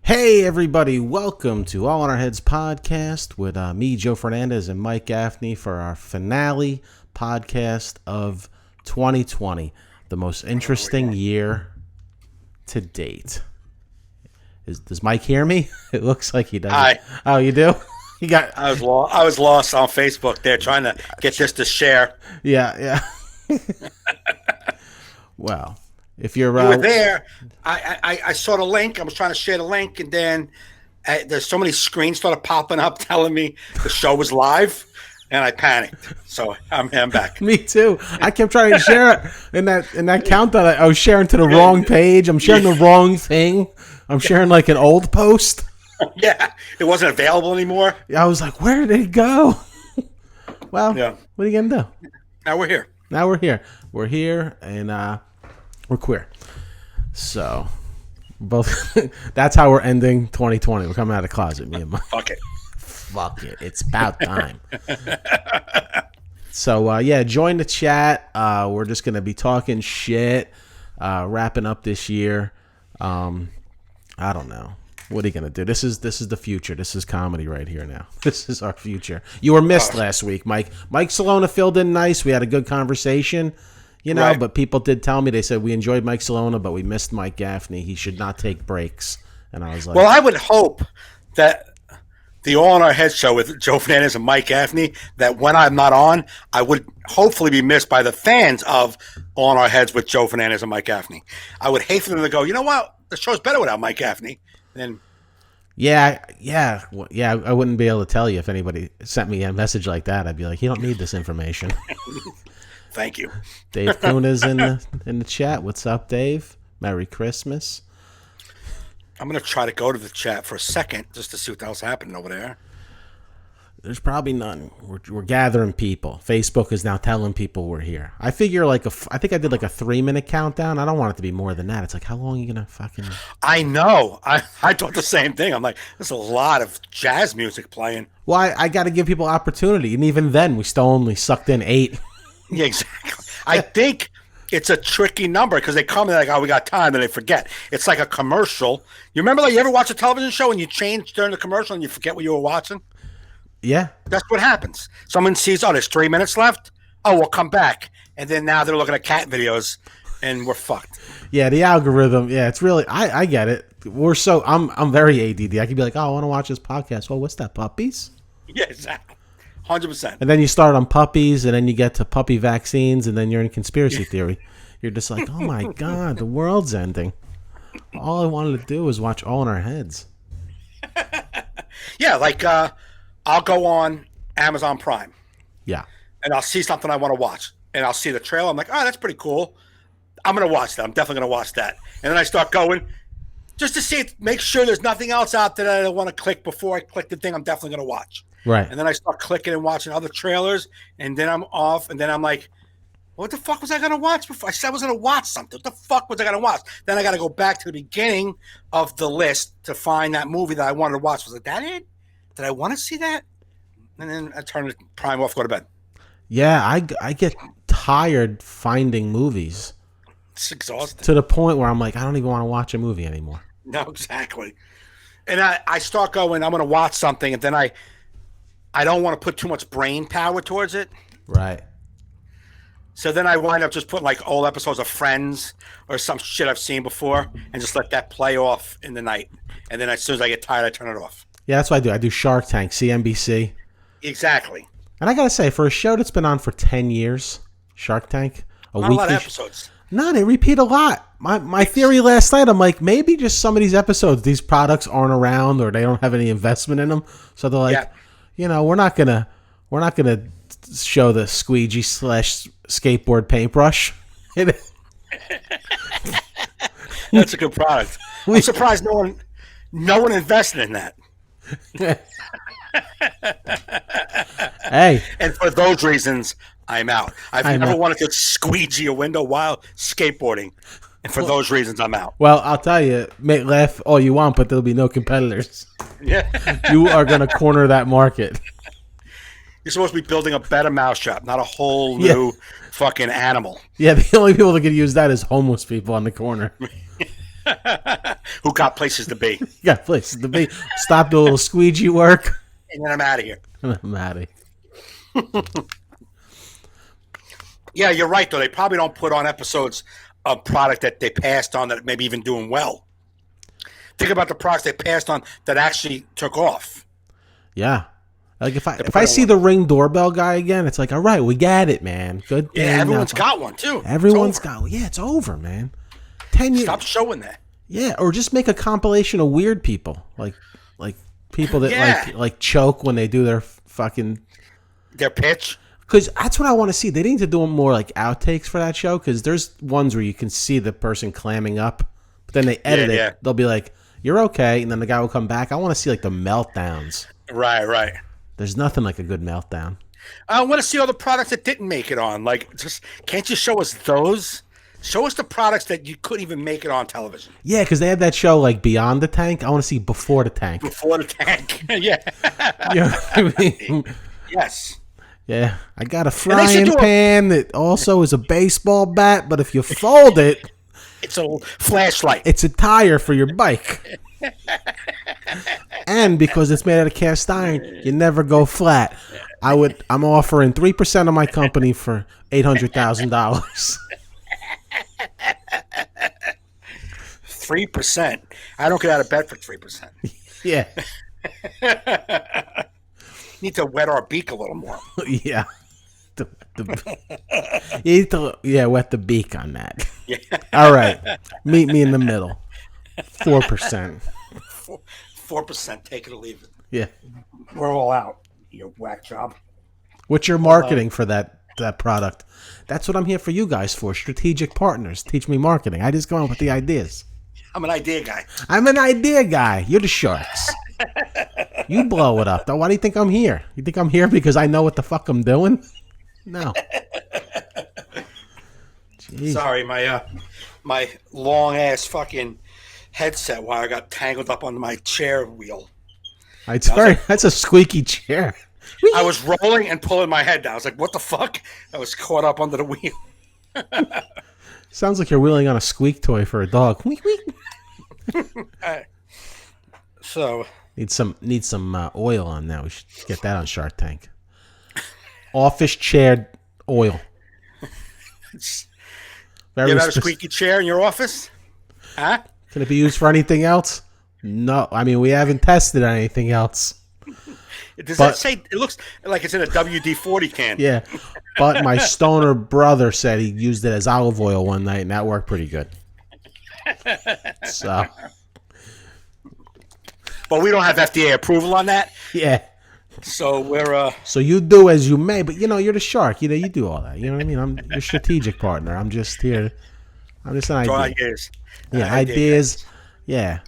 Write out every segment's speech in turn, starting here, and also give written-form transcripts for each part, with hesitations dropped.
Hey everybody, welcome to All in Our Heads podcast with me, Joe Fernandes, and Mike Gaffney for our finale podcast of 2020, the most interesting year to date. Does Mike hear me? It looks like he does. Hi. Oh, you do? You got? I was lost on Facebook there trying to get this to share. Yeah. Well, if you're You were there. I saw the link. I was trying to share the link, and then there's so many screens started popping up telling me the show was live, and I panicked. So I'm back. Me too. I kept trying to share it in that countdown. I was sharing to the wrong page. I'm sharing the wrong thing. I'm sharing like an old post. Yeah, it wasn't available anymore. I was like, where did it go? Well, Yeah. What are you gonna do? Now we're here. We're here, and we're queer. So, both. That's how we're ending 2020. We're coming out of the closet, me and Mike. Fuck it. Fuck it. It's about time. So, join the chat. We're just gonna be talking shit, wrapping up this year. I don't know. What are you gonna do? This is the future. This is comedy right here now. This is our future. You were missed last week, Mike. Mike Salona filled in nice. We had a good conversation, Right. But people did tell me, they said we enjoyed Mike Salona, but we missed Mike Gaffney. He should not take breaks. And I was like, Well, I would hope that the All in Our Heads show with Joe Fernandes and Mike Gaffney, that when I'm not on, I would hopefully be missed by the fans of All in Our Heads with Joe Fernandes and Mike Gaffney. I would hate for them to go, you know what? The show's better without Mike Gaffney. And yeah. I wouldn't be able to tell you if anybody sent me a message like that. I'd be like, you don't need this information. thank you. Dave Kuna's in the chat. What's up, Dave? Merry Christmas. I'm going to try to go to the chat for a second just to see what the hell's happening over there. There's probably none. We're gathering people. Facebook is now telling people we're here. I figure I think I did like a 3-minute countdown. I don't want it to be more than that. It's like, how long are you going to fucking... I know. I thought the same thing. I'm like, there's a lot of jazz music playing. Well, I got to give people opportunity. And even then, we still only sucked in 8. Yeah, exactly. I think it's a tricky number because they come and they're like, oh, we got time, and they forget. It's like a commercial. You remember, like, you ever watch a television show and you change during the commercial and you forget what you were watching? Yeah. That's what happens. Someone sees, oh, there's 3 minutes left. Oh, we'll come back. And then now they're looking at cat videos and we're fucked. Yeah, the algorithm. Yeah, it's really, I get it. I'm very ADD. I could be like, oh, I want to watch this podcast. Well, what's that, puppies? Yeah, exactly. 100%. And then you start on puppies, and then you get to puppy vaccines, and then you're in conspiracy theory. You're just like, oh my God, the world's ending. All I wanted to do was watch All in Our Heads. Yeah, like I'll go on Amazon Prime. Yeah. And I'll see something I want to watch. And I'll see the trailer. I'm like, oh, that's pretty cool. I'm going to watch that. I'm definitely going to watch that. And then I start going just to see it, make sure there's nothing else out there that I don't want to click before I click the thing I'm definitely going to watch. Right. And then I start clicking and watching other trailers. And then I'm off. And then I'm like, what the fuck was I going to watch before? I said I was going to watch something. What the fuck was I going to watch? Then I got to go back to the beginning of the list to find that movie that I wanted to watch. Was like, that it? Did I want to see that? And then I turn the Prime off, go to bed. Yeah, I get tired finding movies. It's exhausting. To the point where I'm like, I don't even want to watch a movie anymore. No, exactly. And I start going, I'm going to watch something, and then I don't want to put too much brain power towards it. Right. So then I wind up just putting like old episodes of Friends or some shit I've seen before and just let that play off in the night. And then as soon as I get tired, I turn it off. Yeah, that's what I do. I do Shark Tank, CNBC. Exactly. And I got to say, for a show that's been on for 10 years, Shark Tank, Not a lot of episodes. No, they repeat a lot. My theory last night, I'm like, maybe just some of these episodes, these products aren't around or they don't have any investment in them. So they're like, we're not gonna show the squeegee / skateboard paintbrush. That's a good product. I'm surprised no one invested in that. Hey. And for those reasons, I'm out. I've never wanted to squeegee a window while skateboarding. And for those reasons, I'm out. Well, I'll tell you, make laugh all you want, but there'll be no competitors. Yeah. You are going to corner that market. You're supposed to be building a better mousetrap, not a whole new fucking animal. Yeah, the only people that could use that is homeless people on the corner. Who got places to be? You got places to be. Stop the little squeegee work. And then I'm out of here. I'm out of here. Yeah, you're right, though. They probably don't put on episodes of product that they passed on that maybe even doing well. Think about the products they passed on that actually took off. Yeah. Like if I see the Ring doorbell guy again, it's like, all right, we got it, man. Good thing. Yeah, everyone's got one, too. Everyone's got. Yeah, it's over, man. 10 years. Stop showing that. Yeah, or just make a compilation of weird people, like people that like choke when they do their fucking pitch. Because that's what I want to see. They need to do more like outtakes for that show. Because there's ones where you can see the person clamming up, but then they edit it. Yeah. They'll be like, "You're okay," and then the guy will come back. I want to see like the meltdowns. Right. There's nothing like a good meltdown. I want to see all the products that didn't make it on. Like, just can't you show us those? Show us the products that you couldn't even make it on television. Yeah, because they had that show like Beyond the Tank. I want to see Before the Tank. Before the Tank. Yeah. You know what I mean? Yes. Yeah, I got a frying pan that also is a baseball bat, but if you fold it, it's a flashlight. It's a tire for your bike. And because it's made out of cast iron, you never go flat. I'm offering 3% of my company for $800,000. 3%. I don't get out of bed for 3%. Yeah. Need to wet our beak a little more. Yeah. You need to wet the beak on that. Yeah. All right. Meet me in the middle. 4%. 4%. Take it or leave it. Yeah. We're all out. You whack job. What's your marketing for that product? That's what I'm here for you guys for. Strategic partners. Teach me marketing. I just go on with the ideas. I'm an idea guy. I'm an idea guy. You're the sharks. You blow it up. Though. Why do you think I'm here? You think I'm here because I know what the fuck I'm doing? No. Jeez. Sorry, my long ass fucking headset wire got tangled up on my chair wheel. That's a squeaky chair. I was rolling and pulling my head down. I was like, what the fuck? I was caught up under the wheel. Sounds like you're wheeling on a squeak toy for a dog. So need some oil on that. We should get that on Shark Tank. Office chair oil. You ever have a squeaky chair in your office? Huh? Can it be used for anything else? No. I mean, we haven't tested anything else. Does that say it looks like it's in a WD-40 can? Yeah. But my stoner brother said he used it as olive oil one night, and that worked pretty good. So. But we don't have FDA approval on that. Yeah. So we're So you do as you may, but you're the shark. You do all that. You know what I mean? I'm your strategic partner. I'm just here. I'm just an idea. Ideas. Yeah, ideas. Yeah.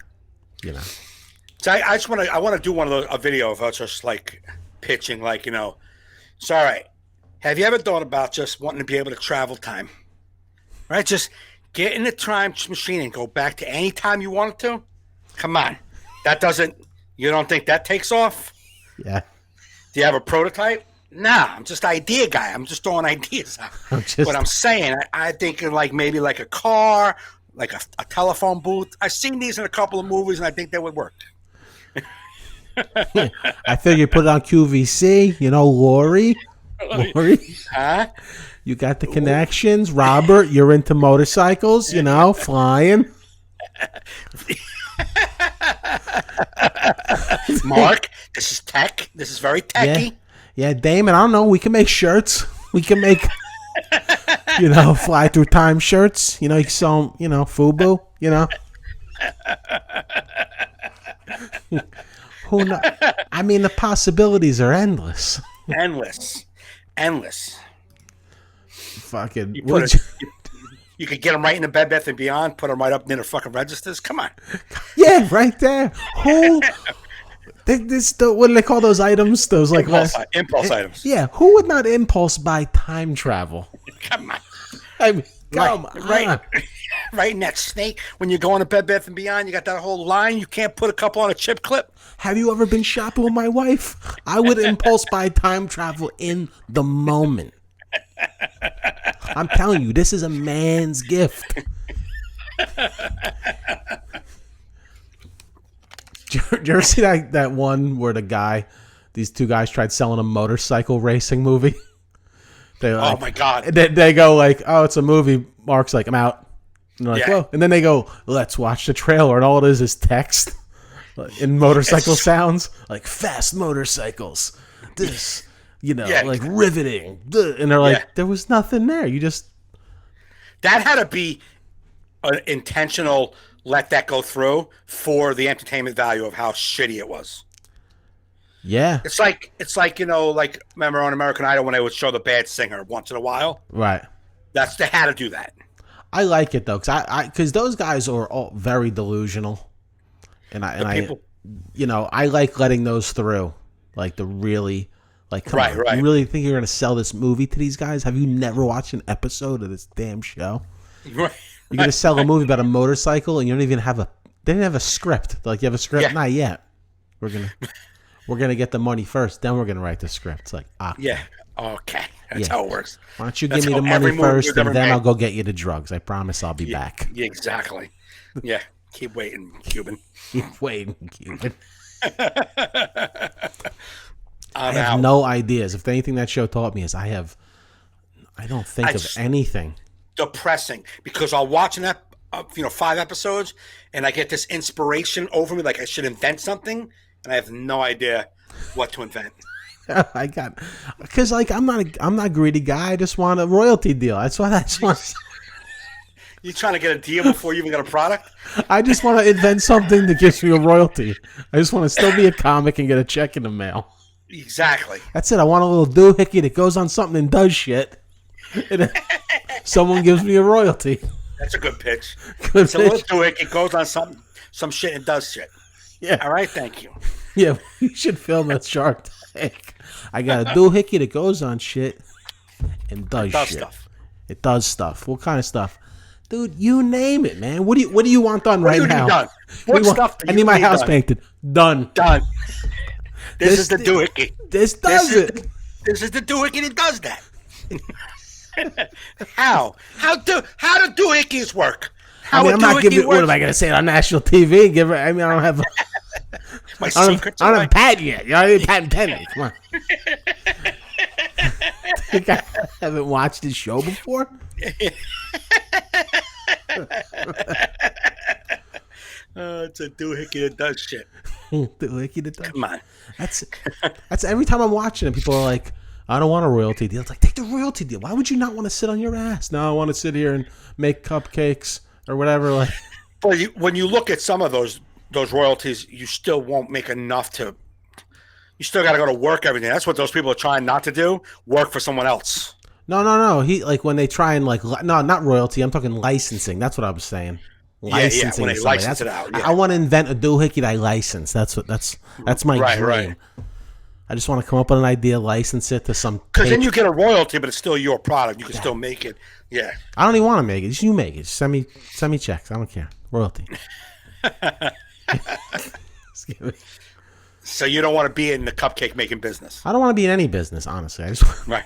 So I just want to do a video of us just like pitching, like, it's all right. Have you ever thought about just wanting to be able to travel time? Right? Just get in the time machine and go back to any time you wanted to. Come on. You don't think that takes off? Yeah. Do you have a prototype? Nah, I'm just idea guy. I'm just throwing ideas out. What I'm saying, I think like maybe like a car, like a telephone booth. I've seen these in a couple of movies, and I think they would work. I figure put it on QVC. Lori. Huh? You got the connections. Robert, you're into motorcycles, flying. Mark, this is tech. This is very techy. Yeah, Damon, I don't know. We can make shirts. We can make, fly through time shirts. You can sell them, FUBU, Who knows? I mean, the possibilities are endless. Endless. Fucking. You could get them right in the Bed Bath & Beyond, put them right up near the fucking registers. Come on. Yeah, right there. Who? What do they call those items? Those like impulse items. Yeah, who would not impulse buy time travel? Come on. I mean, come on. Right in that snake. When you go on to Bed Bath & Beyond, you got that whole line. You can't put a couple on a chip clip. Have you ever been shopping with my wife? I would impulse buy time travel in the moment. I'm telling you, this is a man's gift. Did you ever see that one where these two guys tried selling a motorcycle racing movie? Oh my God. They go like, oh, it's a movie. Mark's like, I'm out. And they're like, Yeah. whoa. And then they go, let's watch the trailer. And all it is text in motorcycle sounds, like fast motorcycles. This, like riveting. And they're like, there was nothing there. You just. That had to be an intentional let that go through for the entertainment value of how shitty it was. Yeah. It's like like remember on American Idol when they would show the bad singer once in a while? Right. They had to do that. I like it though, because those guys are all very delusional, and I like letting those through, like the really, like come on, you really think you're gonna sell this movie to these guys? Have you never watched an episode of this damn show? Right. You're gonna sell a movie about a motorcycle, and you don't even have they didn't have a script. Like, you have a script? Yeah. Not yet. We're gonna get the money first, then we're gonna write the script. It's like, yeah, okay, that's how it works. Why don't you give me the money first, and then I'll go get you the drugs. I promise I'll be back. Yeah, exactly. Yeah, keep waiting, Cuban. Keep waiting, Cuban. I I'm have out. no ideas. If anything that show taught me is I don't think of anything. Depressing, because I'll watch 5 episodes and I get this inspiration over me, like I should invent something, and I have no idea what to invent. Because I'm not a greedy guy. I just want a royalty deal. That's what I just want. You trying to get a deal before you even get a product? I just want to invent something that gives me a royalty. I just want to still be a comic and get a check in the mail. Exactly. That's it. I want a little doohickey that goes on something and does shit. And someone gives me a royalty. That's a good pitch. Good So pitch. let's do it. It goes on some shit and does shit. Yeah. All right. Thank you. Yeah, we should film a Shark Tank. I got a doohickey that goes on shit and does shit. Stuff. It does stuff. What kind of stuff? Dude, you name it, man. What do you want done right now? Done? What stuff do I you need my house done? painted. Done. This is the doohickey. This does it. This is the doohickey that does that. How do doohickeys work? I'm not giving. What am I going to say it on national TV? I don't have. My secrets. I don't have a patent yet. I need patent pending. Come on. Think I haven't watched this show before? It's a doohickey that does shit. Doohickey that does. Come on. That's every time I'm watching it, people are like, I don't want a royalty deal. It's like, take the royalty deal. Why would you not want to sit on your ass? No, I want to sit here and make cupcakes or whatever. Like, But when you look at some of those royalties, you still won't make enough to. You still got to go to work every day. That's what those people are trying not to do. Work for someone else. No. He like when they try and no, not royalty. I'm talking licensing. That's what I was saying. Licensing. When they license it out. Yeah. I want to invent a doohickey that I license. That's my dream. Right. I just want to come up with an idea, license it to some. Because then you get a royalty, but it's still your product. You can still make it. Yeah. I don't even want to make it. Just you make it. Just send me checks. I don't care. Royalty. So you don't want to be in the cupcake making business. I don't want to be in any business, honestly. Right.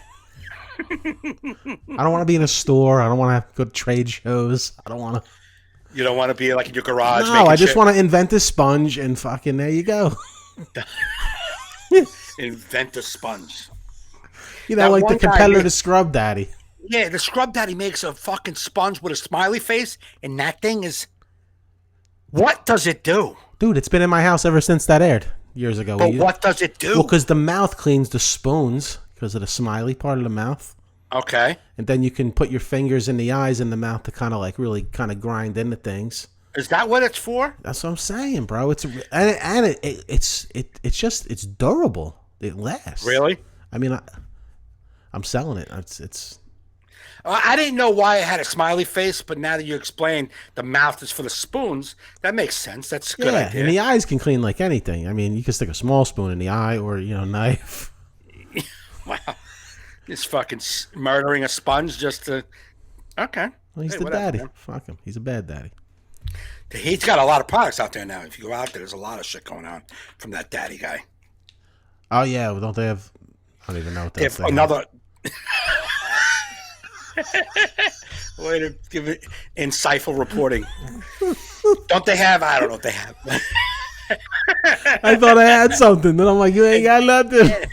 I don't want to be in a store. I don't want to have good trade shows. I don't want to. You don't want to be like in your garage. No, I just want to invent a sponge and fucking there you go. Invent a sponge. Like the competitor to Scrub Daddy. Yeah, the Scrub Daddy makes a fucking sponge with a smiley face, and that thing is. What does it do? Dude, it's been in my house ever since that aired years ago. But what does it do? Well, because the mouth cleans the spoons because of the smiley part of the mouth. Okay. And then you can put your fingers in the eyes and the mouth to kind of like really kind of grind into things. Is that what it's for? That's what I'm saying, bro. It's durable. It lasts. Really? I mean, I'm selling it. It's. I didn't know why it had a smiley face, but now that you explain the mouth is for the spoons, that makes sense. That's a good idea. And the eyes can clean like anything. I mean, you can stick a small spoon in the eye or knife. Wow. He's fucking murdering a sponge just to. Okay. Well, he's the daddy. Man. Fuck him. He's a bad daddy. He's got a lot of products out there now. If you go out there, there's a lot of shit going on from that daddy guy. Oh, yeah. Well, don't they have. I don't even know what that's another. Way to give it insightful reporting. Don't they have? I don't know what they have. I thought I had something. Then I'm like, you ain't got nothing.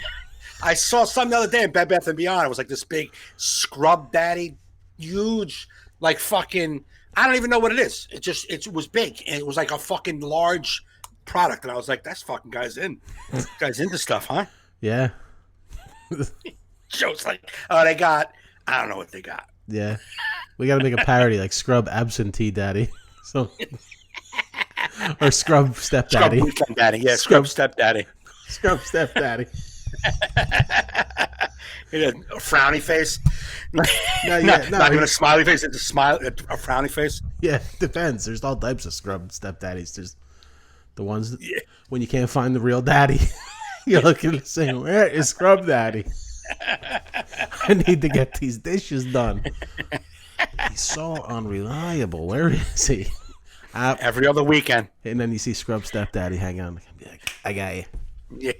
I saw something the other day in Bed Bath & Beyond. It was like this big Scrub Daddy, huge, like fucking, I don't even know what it is. It was big. And it was like a fucking large product. And I was like, that's fucking guy's into stuff, huh? Yeah. Joe's like, oh, I don't know what they got. Yeah. We got to make a parody like Scrub Absentee Daddy. So, or Scrub Stepdaddy. Scrub Weekend Daddy. Yeah, Scrub Stepdaddy. Scrub Stepdaddy. A frowny face. Not even a smiley face. It's a frowny face. Yeah, depends. There's all types of Scrub Stepdaddies. There's the ones that, when you can't find the real daddy, you're looking to say, where is Scrub Daddy? I need to get these dishes done. He's so unreliable. Where is he? Every other weekend. And then you see Scrub Stepdaddy hang on. I got you. Yeah.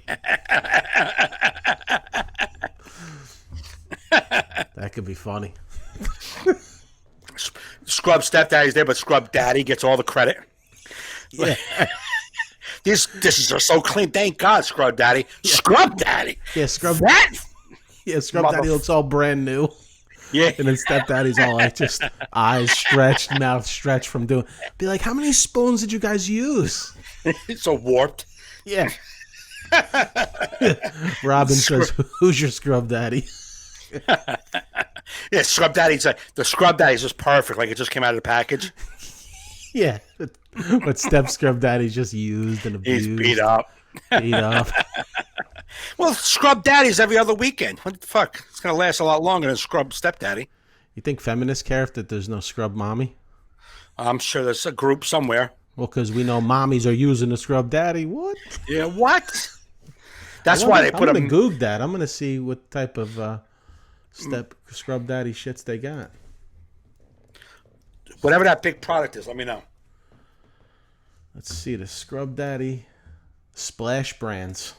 That could be funny. Scrub Stepdaddy's there, but Scrub Daddy gets all the credit. Yeah. These dishes are so clean. Thank God, Scrub Daddy. Yeah. Scrub Daddy. Yeah, Scrub Daddy looks all brand new. Yeah. And then Stepdaddy's all like just eyes stretched, mouth stretched from doing. Be like, how many spoons did you guys use? It's so warped. Yeah. Robin says, who's your Scrub Daddy? Yeah, Scrub Daddy's the Scrub Daddy's just perfect. Like it just came out of the package. Yeah. But Scrub Daddy's just used and abused. He's beat up. Well, Scrub Daddy's every other weekend. What the fuck? It's going to last a lot longer than Scrub Stepdaddy. You think feminists care if there's no Scrub Mommy? I'm sure there's a group somewhere. Well, because we know mommies are using the Scrub Daddy. What? Yeah, what? That's why they put them. I'm going to Goog that. I'm going to see what type of Scrub Daddy shits they got. Whatever that big product is, let me know. Let's see the Scrub Daddy Splash Brands.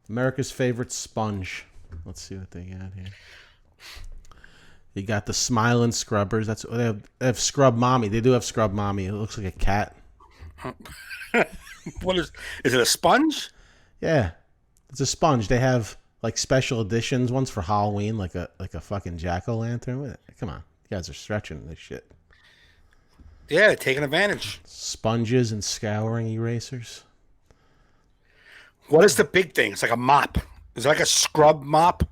America's favorite sponge. Let's see what they got here. You got the Smiling Scrubbers. That's they have Scrub Mommy. They do have Scrub Mommy. It looks like a cat. What is it a sponge? Yeah. It's a sponge. They have like special editions, ones for Halloween, like a fucking jack-o'-lantern. Come on. You guys are stretching this shit. Yeah, they're taking advantage. Sponges and scouring erasers. What is the big thing? It's like a mop. Is it like a scrub mop?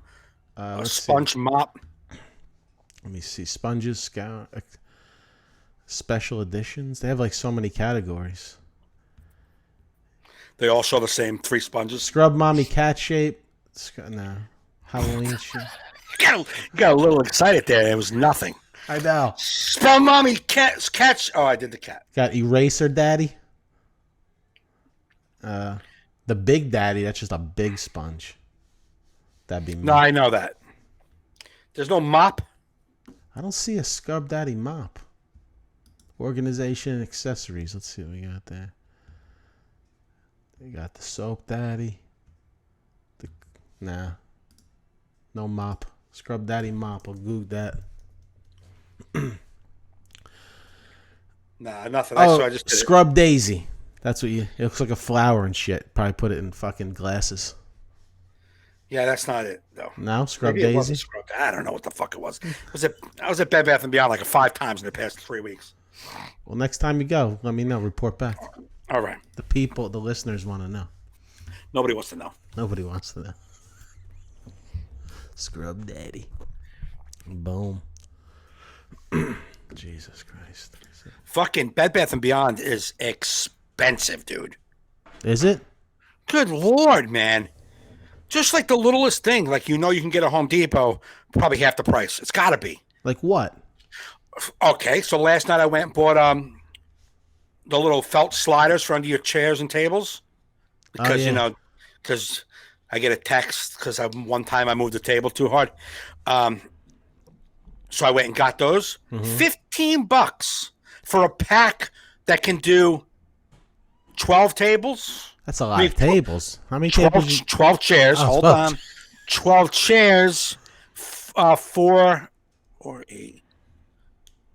A sponge mop? Let me see. Sponges, special editions. They have like so many categories. They all show the same 3 sponges. Scrub Mommy cat shape. No. Halloween shit. You got a little excited there. It was nothing. I know. Scrub Mommy cat. Oh, I did the cat. Got Eraser Daddy. The Big Daddy, that's just a big sponge. That'd be me. No, I know that. There's no mop. I don't see a Scrub Daddy mop. Organization and accessories. Let's see what we got there. They got the Soap Daddy. Nah. No mop. Scrub Daddy mop. I'll Goog that. Nah, nothing. I just did Scrub Daisy. That's what it looks like a flower and shit. Probably put it in fucking glasses. Yeah, that's not it though. No, Scrub Maybe Daisy. I don't know what the fuck it was. I was at Bed Bath & Beyond like 5 times in the past 3 weeks. Well, next time you go, let me know. Report back. All right. The listeners want to know. Nobody wants to know. Nobody wants to know. Scrub Daddy. Boom. Jesus Christ. Fucking Bed Bath & Beyond is expensive, dude. Is it? Good Lord, man. Just like the littlest thing. Like, you can get a Home Depot probably half the price. It's got to be. Like what? Okay, so last night I went and bought the little felt sliders for under your chairs and tables. Because, because I get a text because one time I moved the table too hard. So I went and got those. $15 for a pack that can do 12 tables. That's a lot of tables. How many 12, tables? 12 chairs. Hold on. 12 chairs, 4 or 8.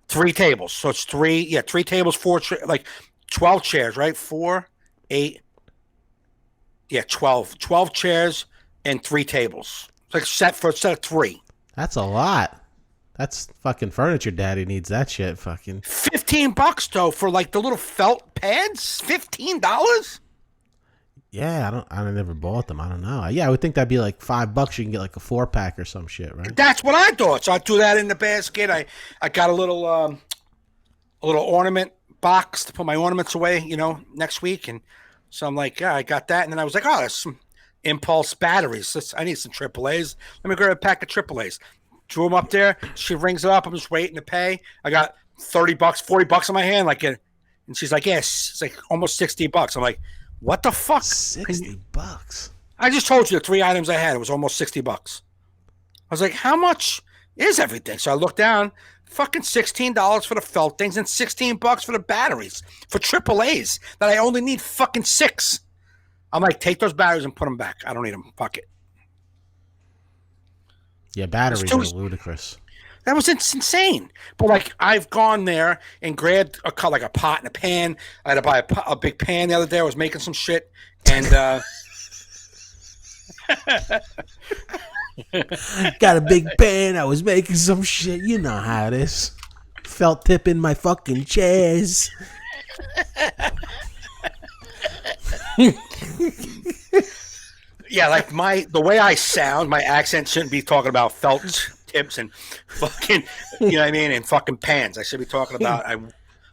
3 tables. So it's 3 tables, 4 like 12 chairs, right? 4, 8, 12 chairs and 3 tables. It's like set for a set of 3. That's a lot. That's fucking furniture. Daddy needs that shit. Fucking $15 though for like the little felt pads. $15. yeah. I never bought them. I don't know. Yeah, I would think that'd be like $5. You can get like a 4-pack or some shit, right? That's what I thought. So I threw that in the basket. I got a little ornament box to put my ornaments away. Next week, and so I'm like, yeah, I got that. And then I was like, oh, there's some impulse batteries. I need some AAAs. Let me grab a pack of AAAs. Drew them up there. She rings it up. I'm just waiting to pay. I got $30, $40 in my hand. And she's like, yes, it's like almost $60. I'm like, what the fuck? $60. I just told you the 3 items I had. It was almost $60. I was like, how much is everything? So I looked down. Fucking $16 for the felt things and $16 for the batteries for AAAs that I only need fucking 6. I'm like, take those batteries and put them back. I don't need them. Fuck it. Yeah, batteries are ludicrous. That was insane. But like, I've gone there and grabbed a pot and a pan. I had to buy a big pan the other day. I was making some shit, and got a big pan. I was making some shit. You know how it is. Felt tip in my fucking chairs. Yeah, like the way I sound, my accent shouldn't be talking about felt tips and fucking, you know what I mean, and fucking pans. I should be talking about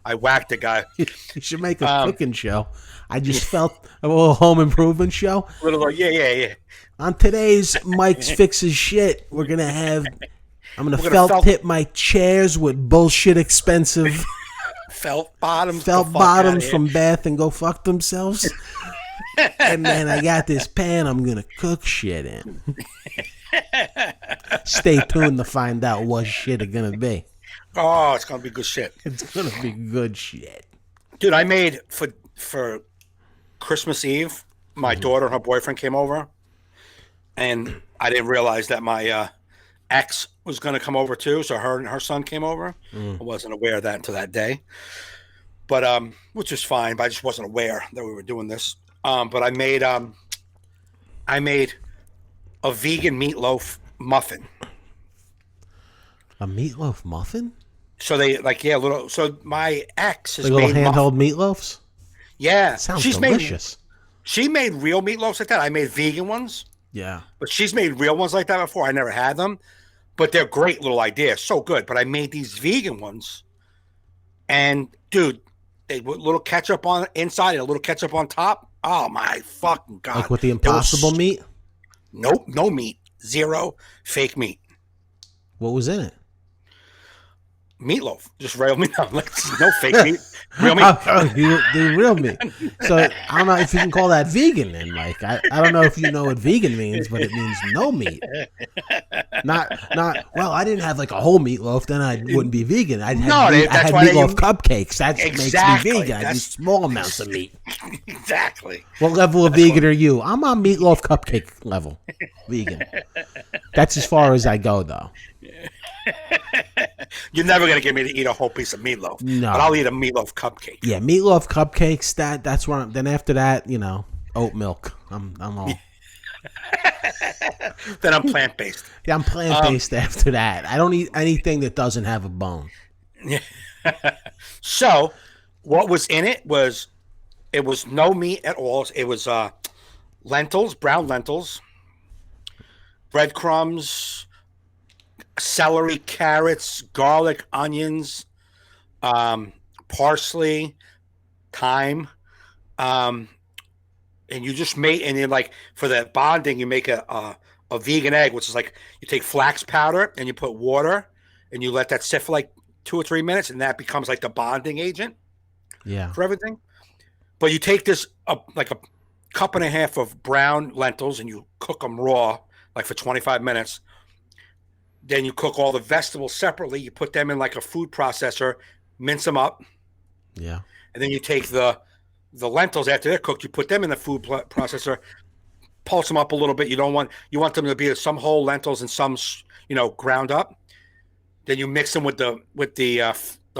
I whacked a guy. You should make a cooking show. I just felt a little home improvement show. Yeah. On today's Mike's Fixes Shit, I'm gonna felt tip my chairs with bullshit expensive felt bottoms from Bath and go fuck themselves. And then I got this pan I'm gonna cook shit in. Stay tuned to find out what shit it's gonna be. Oh, it's gonna be good shit. It's gonna be good shit. Dude, I made for Christmas Eve, my daughter and her boyfriend came over, and I didn't realize that my ex was gonna come over too, so her and her son came over. I wasn't aware of that until that day. But which is fine, but I just wasn't aware that we were doing this. But I made a vegan meatloaf muffin. A meatloaf muffin? So they little. So my ex has little made handheld meatloafs. Yeah, sounds delicious. She made real meatloafs like that. I made vegan ones. Yeah, but she's made real ones like that before. I never had them, but they're great little ideas. So good. But I made these vegan ones, and dude, they put little ketchup on inside and a little ketchup on top. Oh my fucking god! Like with the Impossible meat? Nope, no meat, 0 fake meat. What was in it? Meatloaf, just real meat. No fake meat, real meat. The real meat. So I don't know if you can call that vegan then, Mike. I don't know if you know what vegan means, but it means no meat. Not. Well, I didn't have like a whole meatloaf, then I wouldn't be vegan. I had meatloaf cupcakes. That makes me vegan. I need small amounts of meat. Exactly. What level of vegan are you? I'm on meatloaf cupcake level. Vegan. That's as far as I go, though. You're never gonna get me to eat a whole piece of meatloaf. No, but I'll eat a meatloaf cupcake. Yeah, meatloaf cupcakes. That's where then after that, oat milk. I'm all. Then I'm plant based. Yeah, I'm plant based after that. I don't eat anything that doesn't have a bone. Yeah. So, what was in it was no meat at all. It was lentils, brown lentils, breadcrumbs, celery, carrots, garlic, onions, parsley, thyme, and you just and then like for the bonding, you make a vegan egg, which is like you take flax powder and you put water and you let that sit for like 2 or 3 minutes, and that becomes like the bonding agent. Yeah, for everything. But you take this like a cup and a half of brown lentils and you cook them raw, like for 25 minutes. Then you cook all the vegetables separately. You put them in like a food processor, mince them up. Yeah. And then you take the lentils after they're cooked. You put them in the food processor, pulse them up a little bit. You want them to be some whole lentils and some, ground up. Then you mix them with the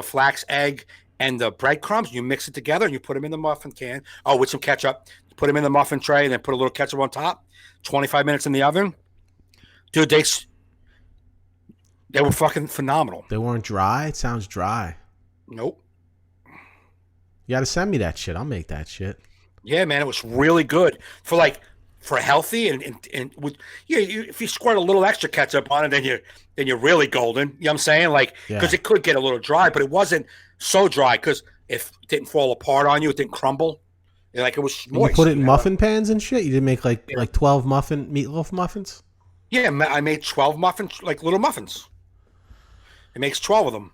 flax egg and the breadcrumbs. You mix it together and you put them in the muffin can. Oh, with some ketchup. Put them in the muffin tray and then put a little ketchup on top. 25 minutes in the oven. Dude, they were fucking phenomenal. They weren't dry? It sounds dry. Nope. You got to send me that shit. I'll make that shit. Yeah, man, it was really good for healthy and with if you squirt a little extra ketchup on it, then you're really golden. You know what I'm saying? Like, because it could get a little dry, but it wasn't so dry because it didn't fall apart on you. It didn't crumble. Like, it was moist. You put it in muffin pans and shit? You didn't make like 12 meatloaf muffins? Yeah, I made 12 muffins, like little muffins. It makes 12 of them.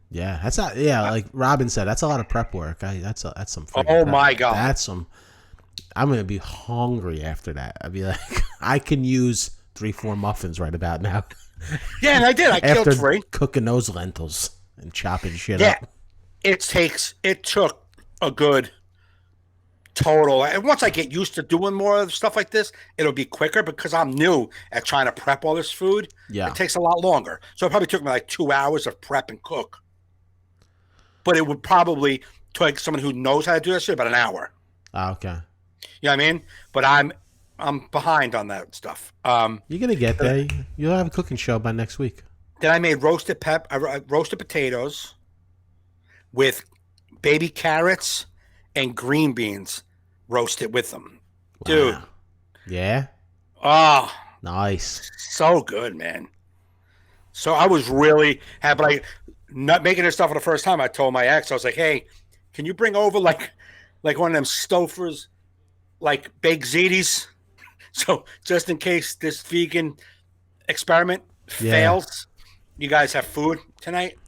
Yeah, that's not. Yeah, like Robin said, that's a lot of prep work. That's some. Oh prep. my god, that's some. I'm gonna be hungry after that. I'd be like, I can use 3-4 muffins right about now. Yeah, and I did. I killed 3. Cooking those lentils and chopping shit up. Yeah, it took a good total. And once I get used to doing more of stuff like this, it'll be quicker because I'm new at trying to prep all this food. Yeah, it takes a lot longer. So it probably took me like 2 hours of prep and cook. But it would probably take someone who knows how to do that shit about an hour. Okay. You know what I mean? But I'm behind on that stuff. You're gonna get there. You'll have a cooking show by next week. Then I made roasted potatoes with baby carrots and green beans roasted with them. Wow. Dude. Yeah? Oh. Nice. So good, man. So I was really happy. Like, not making this stuff for the first time, I told my ex, I was like, hey, can you bring over like one of them Stouffer's like baked ziti's? So just in case this vegan experiment fails, you guys have food tonight.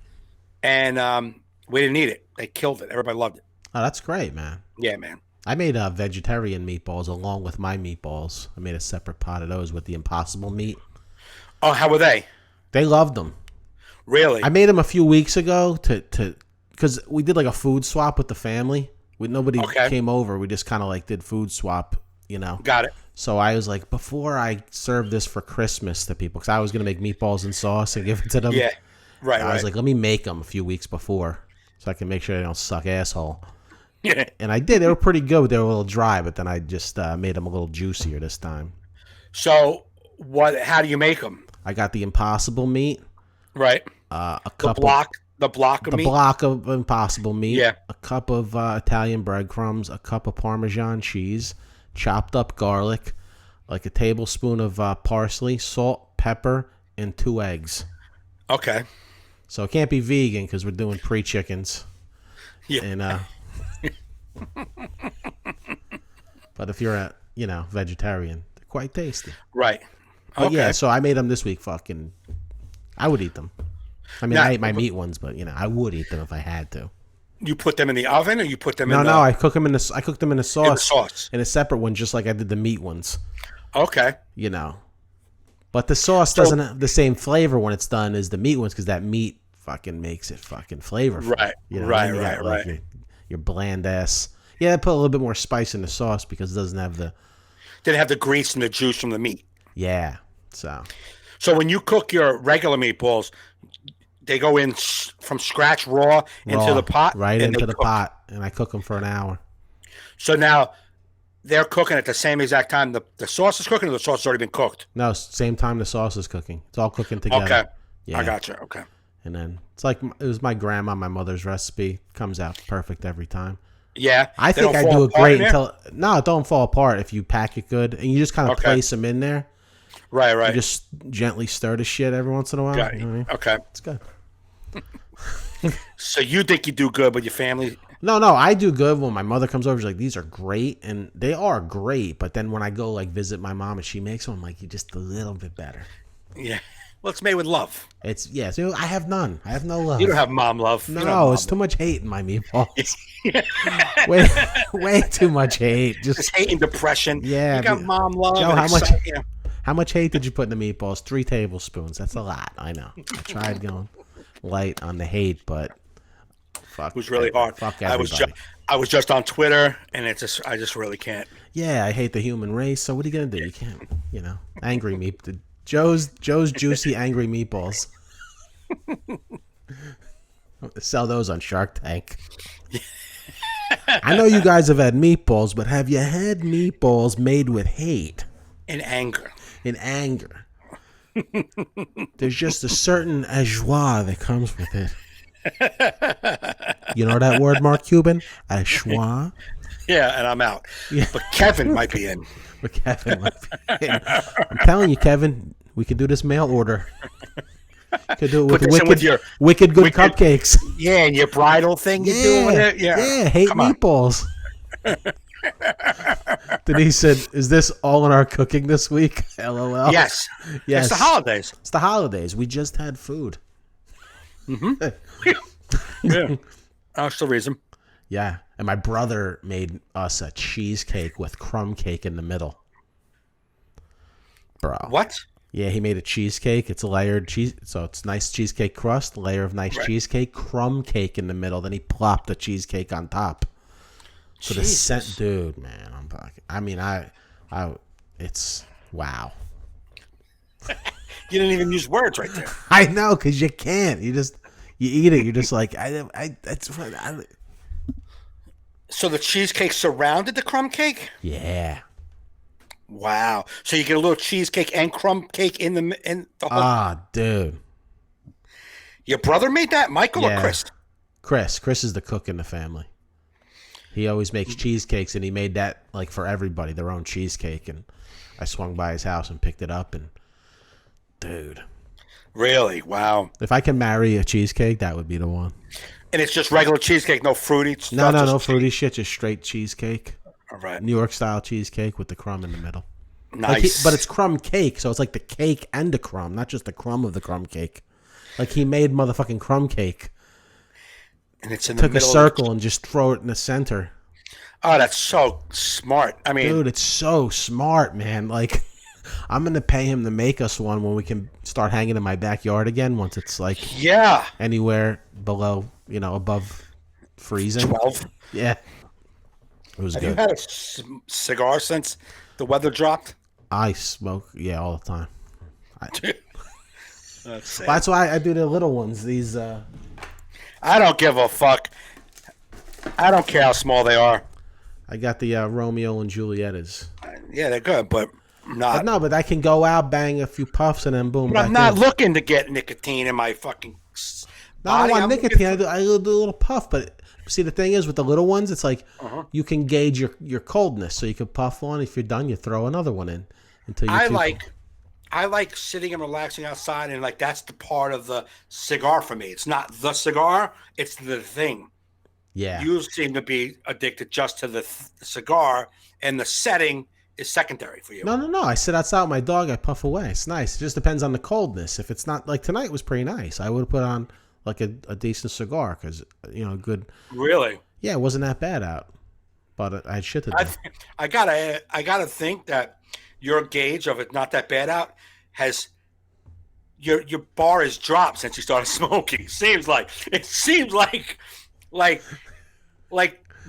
And we didn't eat it. They killed it. Everybody loved it. Oh, that's great, man. Yeah, man. I made vegetarian meatballs along with my meatballs. I made a separate pot of those with the Impossible meat. Oh, how were they? They loved them. Really? I made them a few weeks ago because we did like a food swap with the family. Nobody came over. We just kind of like did food swap, you know. Got it. So I was like, before I serve this for Christmas to people, because I was going to make meatballs and sauce and give it to them. Yeah, right. I was like, let me make them a few weeks before so I can make sure they don't suck asshole. Yeah. And I did. They were pretty good. They were a little dry, but then I just made them a little juicier this time. So how do you make them? I got the Impossible meat. Right. The block of meat. The block of Impossible meat. Yeah. A cup of Italian breadcrumbs. A cup of Parmesan cheese. Chopped up garlic. Like a tablespoon of parsley, salt, pepper, and 2 eggs. Okay. So it can't be vegan because we're doing pre-chickens. Yeah. And but if you're a vegetarian, they're quite tasty. Right. But yeah, so I made them this week. Fucking, I would eat them. I mean, I ate my meat ones, but I would eat them if I had to. You put them in the oven, or you put them in? No, I cook them in the. I cooked them in the sauce. In the sauce. In a separate one, just like I did the meat ones. Okay. But the sauce doesn't have the same flavor when it's done as the meat ones because that meat fucking makes it fucking flavorful. Right. Right. Your bland ass. Yeah, I put a little bit more spice in the sauce because it doesn't have the. Didn't have the grease and the juice from the meat. Yeah. So when you cook your regular meatballs, they go in from scratch raw into the pot? Right into the pot, and I cook them for an hour. So now they're cooking at the same exact time the sauce is cooking, or the sauce has already been cooked? No, same time the sauce is cooking. It's all cooking together. Okay. Yeah. I gotcha. Okay. And then it's like it was my my mother's recipe. Comes out perfect every time. Yeah. I think I do it great until it don't fall apart if you pack it good and you just kind of place them in there. Right. You just gently stir the shit every once in a while. Got it. You know what I mean? Okay. It's good. So you think you do good, but your family? No, I do good. When my mother comes over, she's like, "These are great," and they are great. But then when I go like visit my mom and she makes them, I'm like, "You're just a little bit better." Yeah. Well, it's made with love. So I have none. I have no love. You don't have mom love. No, it's too much hate in my meatballs. way too much hate. Just hate and depression. Yeah. You got mom love. Joe, how much hate did you put in the meatballs? 3 tablespoons. That's a lot. I know. I tried going light on the hate, but fuck. It was really hard. Fuck everybody. I was just on Twitter, and I just really can't. Yeah, I hate the human race. So what are you gonna do? You can't. Angry Joe's juicy angry meatballs. Sell those on Shark Tank. I know you guys have had meatballs, but have you had meatballs made with hate? In anger. In anger. There's just a certain joie that comes with it. You know that word, Mark Cuban? Joie? Yeah, and I'm out. Yeah. But Kevin might be in. But Kevin might be in. I'm telling you, Kevin, we could do this mail order. Could do it with wicked good cupcakes. Yeah, and your bridal thing you do with it. Yeah, hate meatballs. Denise said, "Is this all in our cooking this week?" LOL. Yes. It's the holidays. It's the holidays. We just had food. Yeah. That's the reason. Yeah, and my brother made us a cheesecake with crumb cake in the middle. Bro. What? Yeah, he made a cheesecake. It's a layered cheese, so it's nice cheesecake crust, layer of nice cheesecake, crumb cake in the middle. Then he plopped the cheesecake on top. So the scent, dude, man, I'm talking. I mean, it's wow. You didn't even use words right there. I know, because you can't. You eat it. You're just like, So the cheesecake surrounded the crumb cake? Yeah. Wow. So you get a little cheesecake and crumb cake in the whole. Ah, dude. Your brother made that, Michael or Chris? Chris is the cook in the family. He always makes cheesecakes, and he made that like for everybody, their own cheesecake. And I swung by his house and picked it up, and dude. Really? Wow. If I can marry a cheesecake, that would be the one. And it's just regular cheesecake, no fruity stuff? No fruity shit, just straight cheesecake. All right. New York style cheesecake with the crumb in the middle. Nice. But it's crumb cake, so it's like the cake and the crumb, not just the crumb of the crumb cake. Like he made motherfucking crumb cake. And it's in the middle. Took a circle and and just throw it in the center. Oh, that's so smart. I mean, dude, it's so smart, man. Like, I'm gonna pay him to make us one when we can start hanging in my backyard again. Once it's like anywhere below, above freezing. 12. Yeah. It was Have good. you had a cigar since the weather dropped? I smoke, all the time. That's why I do the little ones. These. I don't give a fuck. I don't care how small they are. I got the Romeo and Julietas. Yeah, they're good, but not. But I can go out, bang a few puffs, and then boom. But I'm not looking to get nicotine in my fucking body. I want nicotine. I do a little puff, but see, the thing is with the little ones, it's like you can gauge your coldness, so you can puff one. If you're done, you throw another one in until you. I like sitting and relaxing outside, and like that's the part of the cigar for me. It's not the cigar; it's the thing. Yeah, you seem to be addicted just to the cigar, and the setting is secondary for you. No. I sit outside with my dog. I puff away. It's nice. It just depends on the coldness. If it's not like tonight was pretty nice, I would have put on like a decent cigar because good. Really? Yeah, it wasn't that bad out, but I had shit to do. I gotta think that your gauge of it not that bad out has your bar has dropped since you started smoking. Seems like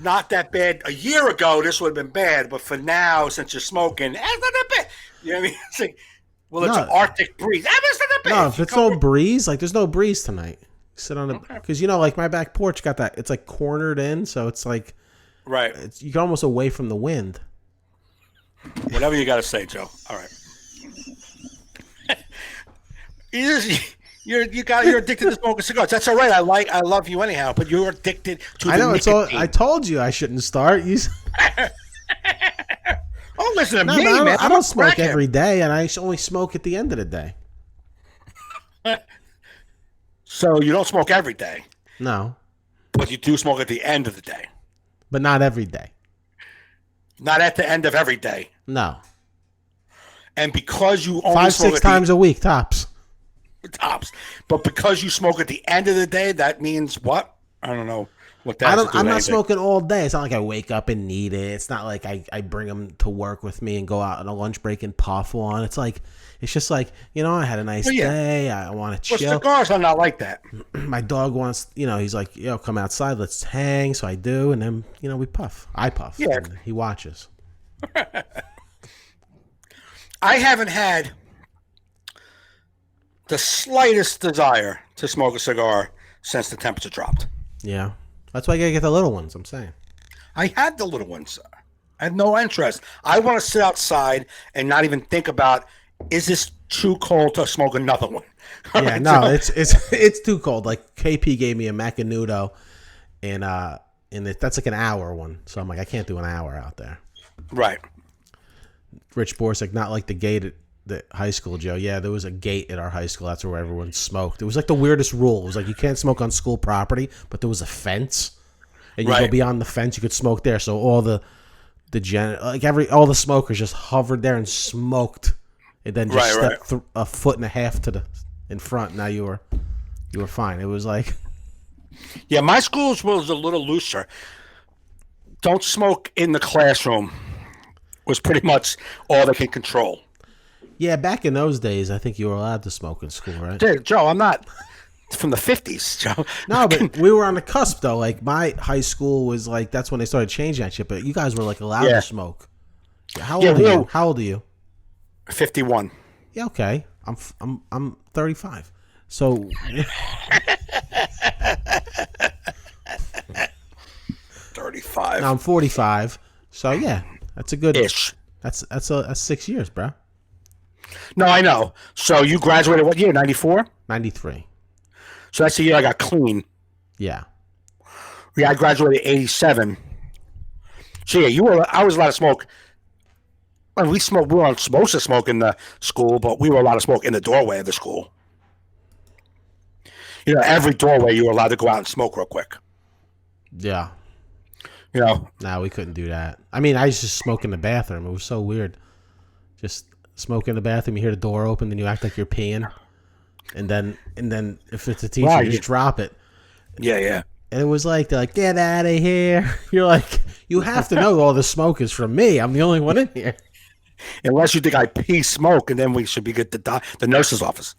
not that bad. A year ago, this would have been bad, but for now, since you're smoking, it's not that bad. You know what I mean? It's like, it's an Arctic breeze. It's not that bad. No, if it's no breeze, like there's no breeze tonight. Sit on it because like my back porch got that. It's like cornered in, so it's like you're almost away from the wind. Whatever you got to say, Joe. All right. You're addicted to smoking cigars. That's all right. I love you anyhow, but you're addicted to the nicotine. I told you I shouldn't start. Oh, listen to me, man. I don't smoke every day, and I only smoke at the end of the day. So you don't smoke every day? No. But you do smoke at the end of the day? But not every day. Not at the end of every day? No. And because you only 5-6 times a week, tops. But because you smoke at the end of the day, that means what? I don't know what that is. I'm not smoking all day. It's not like I wake up and need it. It's not like I bring them to work with me and go out on a lunch break and puff one. It's just like, I had a nice day. I want to chill. Well, cigars are not like that. My dog wants, he's like, come outside. Let's hang. So I do. And then, we puff. I puff. Yeah. And he watches. I haven't had the slightest desire to smoke a cigar since the temperature dropped. Yeah. That's why you gotta get the little ones, I'm saying. I had the little ones. I had no interest. I want to sit outside and not even think about, is this too cold to smoke another one? Yeah, no, it's too cold. Like KP gave me a Macanudo, and that's like an hour one. So I'm like, I can't do an hour out there. Right. Rich Borsig, not like the gate at the high school, Joe. Yeah, there was a gate at our high school. That's where everyone smoked. It was like the weirdest rule. It was like you can't smoke on school property, but there was a fence, and you go beyond the fence, you could smoke there. So all all the smokers just hovered there and smoked, and then just stepped a foot and a half in front. Now you were fine. It was like, yeah, my school was a little looser. Don't smoke in the classroom was pretty much all they can control. Yeah, back in those days, I think you were allowed to smoke in school, right? Dude, Joe, I'm not from the 50s, Joe. No, but we were on the cusp, though. Like, my high school was like, that's when they started changing that shit, but you guys were like allowed to smoke. How old are you? 51. Yeah, okay. I'm 35. So 35. Now I'm 45. So yeah, that's a good ish. That's 6 years, bro. No, I know. So you graduated what year? 94? 93. So that's the year I got clean. Yeah. Yeah, I graduated 87. So yeah, I was allowed to smoke. Well, we weren't supposed to smoke in the school, but we were allowed to smoke in the doorway of the school. You know, every doorway you were allowed to go out and smoke real quick. Yeah. You know. No, we couldn't do that. I mean, I used to smoke in the bathroom. It was so weird. Just smoke in the bathroom, you hear the door open, then you act like you're peeing. And then if it's a teacher, you just drop it. Yeah, yeah. And it was like, they're like, get out of here. You're like, you have to know all the smoke is from me. I'm the only one in here. Unless you think I pee smoke, and then we should be good to the nurse's office.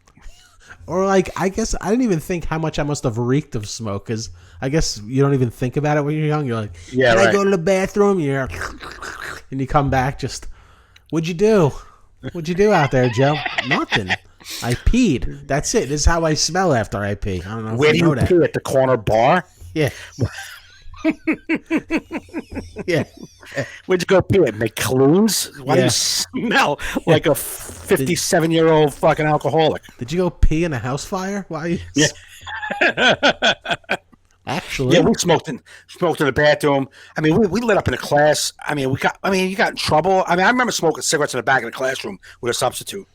Or like, I guess I didn't even think how much I must have reeked of smoke, because I guess you don't even think about it when you're young. You're like, yeah, can I go to the bathroom? You're and you come back, just, what'd you do? What'd you do out there, Joe? Nothing. I peed. That's it. This is how I smell after I pee. I don't know. Where do you pee? At the corner bar? Yeah. Yeah. Where'd you go pee at McClune's? Why do you smell like a 57-year-old fucking alcoholic? Did you go pee in a house fire? Why? Yeah. Actually, yeah, we smoked in the bathroom. I mean, we lit up in the class. I mean, you got in trouble. I mean, I remember smoking cigarettes in the back of the classroom with a substitute.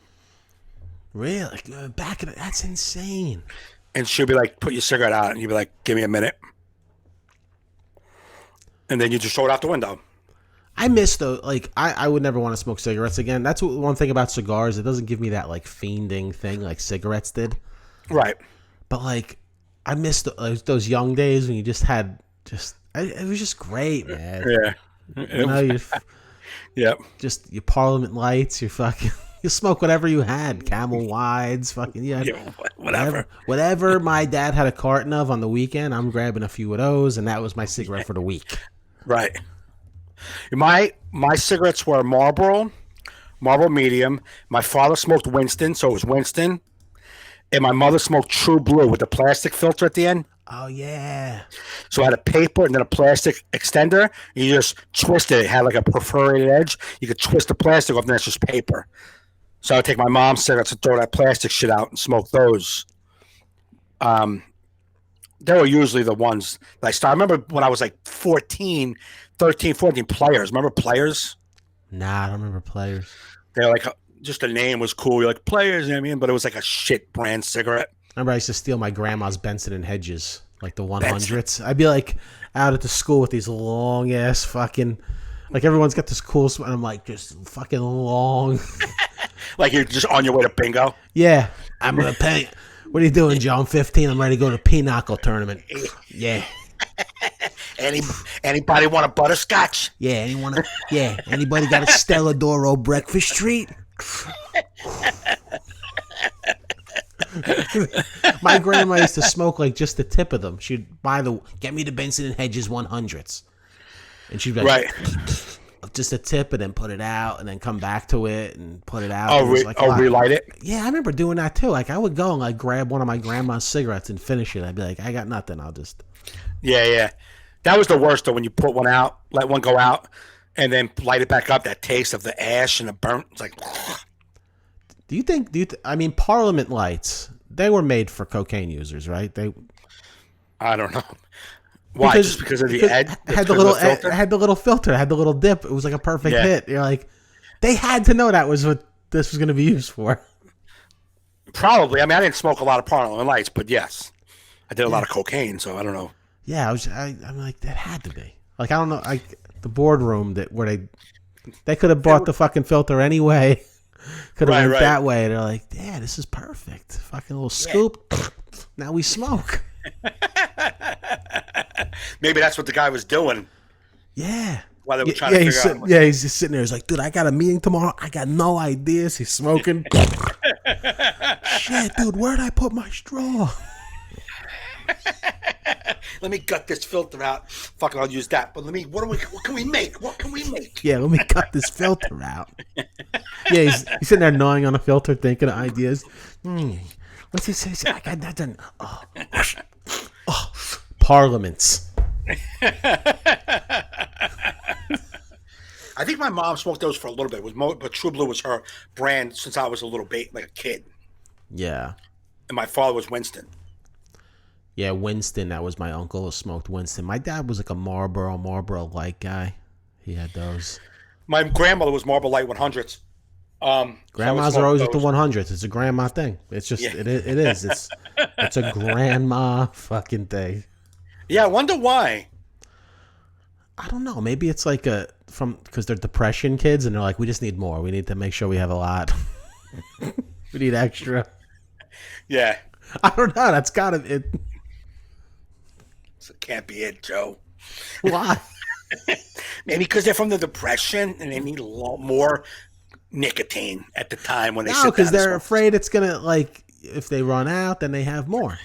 Really? Back in that's insane. And she'll be like, "Put your cigarette out," and you'll be like, "Give me a minute." And then you just throw it out the window. I miss though. Like I would never want to smoke cigarettes again. That's one thing about cigars. It doesn't give me that like fiending thing like cigarettes did. Right. But like I miss those young days when you just had it was just great, man. Yeah. You know, yep. Just your Parliament lights, your fucking. You smoke whatever you had, Camel Wides, fucking whatever. Whatever my dad had a carton of on the weekend, I'm grabbing a few of those, and that was my cigarette for the week. Right. My cigarettes were Marlboro Medium. My father smoked Winston, so it was Winston, and my mother smoked True Blue with the plastic filter at the end. Oh yeah. So I had a paper and then a plastic extender. You just twist it. It had like a perforated edge. You could twist the plastic off, and then it's just paper. So I would take my mom's cigarettes and throw that plastic shit out and smoke those. They were usually the ones that I started. I remember when I was like 13, Players. Remember Players? Nah, I don't remember Players. They're like, just the name was cool. You're like, Players, you know what I mean? But it was like a shit brand cigarette. I remember I used to steal my grandma's Benson and Hedges, like the 100s. I'd be like out at the school with these long ass fucking, like everyone's got this cool, and I'm like just fucking long. Like you're just on your way to bingo? Yeah. I'm going to pay. What are you doing, Joe? I'm 15. I'm ready to go to Pinochle tournament. Yeah. Anybody want a butterscotch? Yeah. Anybody got a Stella D'Oro breakfast treat? My grandma used to smoke like just the tip of them. She'd get me the Benson and Hedges 100s. And she'd be like, right. just a tip and then put it out and then come back to it and put it out. Oh, relight it? Yeah, I remember doing that too. Like I would go and like grab one of my grandma's cigarettes and finish it. I'd be like, I got nothing. I'll just. Yeah. That was the worst though, when you put one out, let one go out, and then light it back up. That taste of the ash and the burnt. It's like. I mean, Parliament lights, they were made for cocaine users, right? I don't know. Why? Just because of the edge? Had the little filter, had the little dip. It was like a perfect hit. You're like, they had to know that was what this was going to be used for. Probably. I mean, I didn't smoke a lot of Parliament lights, but yes, I did a lot of cocaine, so I don't know. Yeah, I'm like, that had to be. Like, I don't know, the boardroom where they could have bought the fucking filter anyway. Could have went that way. They're like, yeah, this is perfect. Fucking little scoop. Now we smoke. Maybe that's what the guy was doing. Yeah. While they were trying to figure out. Yeah, he's just sitting there. He's like, dude, I got a meeting tomorrow. I got no ideas. He's smoking. Shit, dude, where'd I put my straw? Let me gut this filter out. Fucking, I'll use that. But what can we make? What can we make? Yeah, let me cut this filter out. Yeah, he's sitting there gnawing on a filter, thinking of ideas. What's he say? I got nothing. Oh, Parliaments. I think my mom smoked those for a little bit. But True Blue was her brand since I was a little baby, like a kid. Yeah. And my father was Winston. Yeah, Winston. That was my uncle who smoked Winston. My dad was like a Marlboro Light guy. He had those. My grandmother was Marlboro Light 100s. Grandmas are always at the 100s. It's a grandma thing. It's just it is. It's a grandma fucking thing. Yeah, I wonder why. I don't know. Maybe it's like because they're depression kids and they're like, we just need more. We need to make sure we have a lot. We need extra. Yeah. I don't know. That's gotta be it. It can't be it, Joe. Why? Maybe because they're from the depression and they need a lot more nicotine at the time when they sit down. No, because they're afraid it's gonna, like, if they run out, then they have more.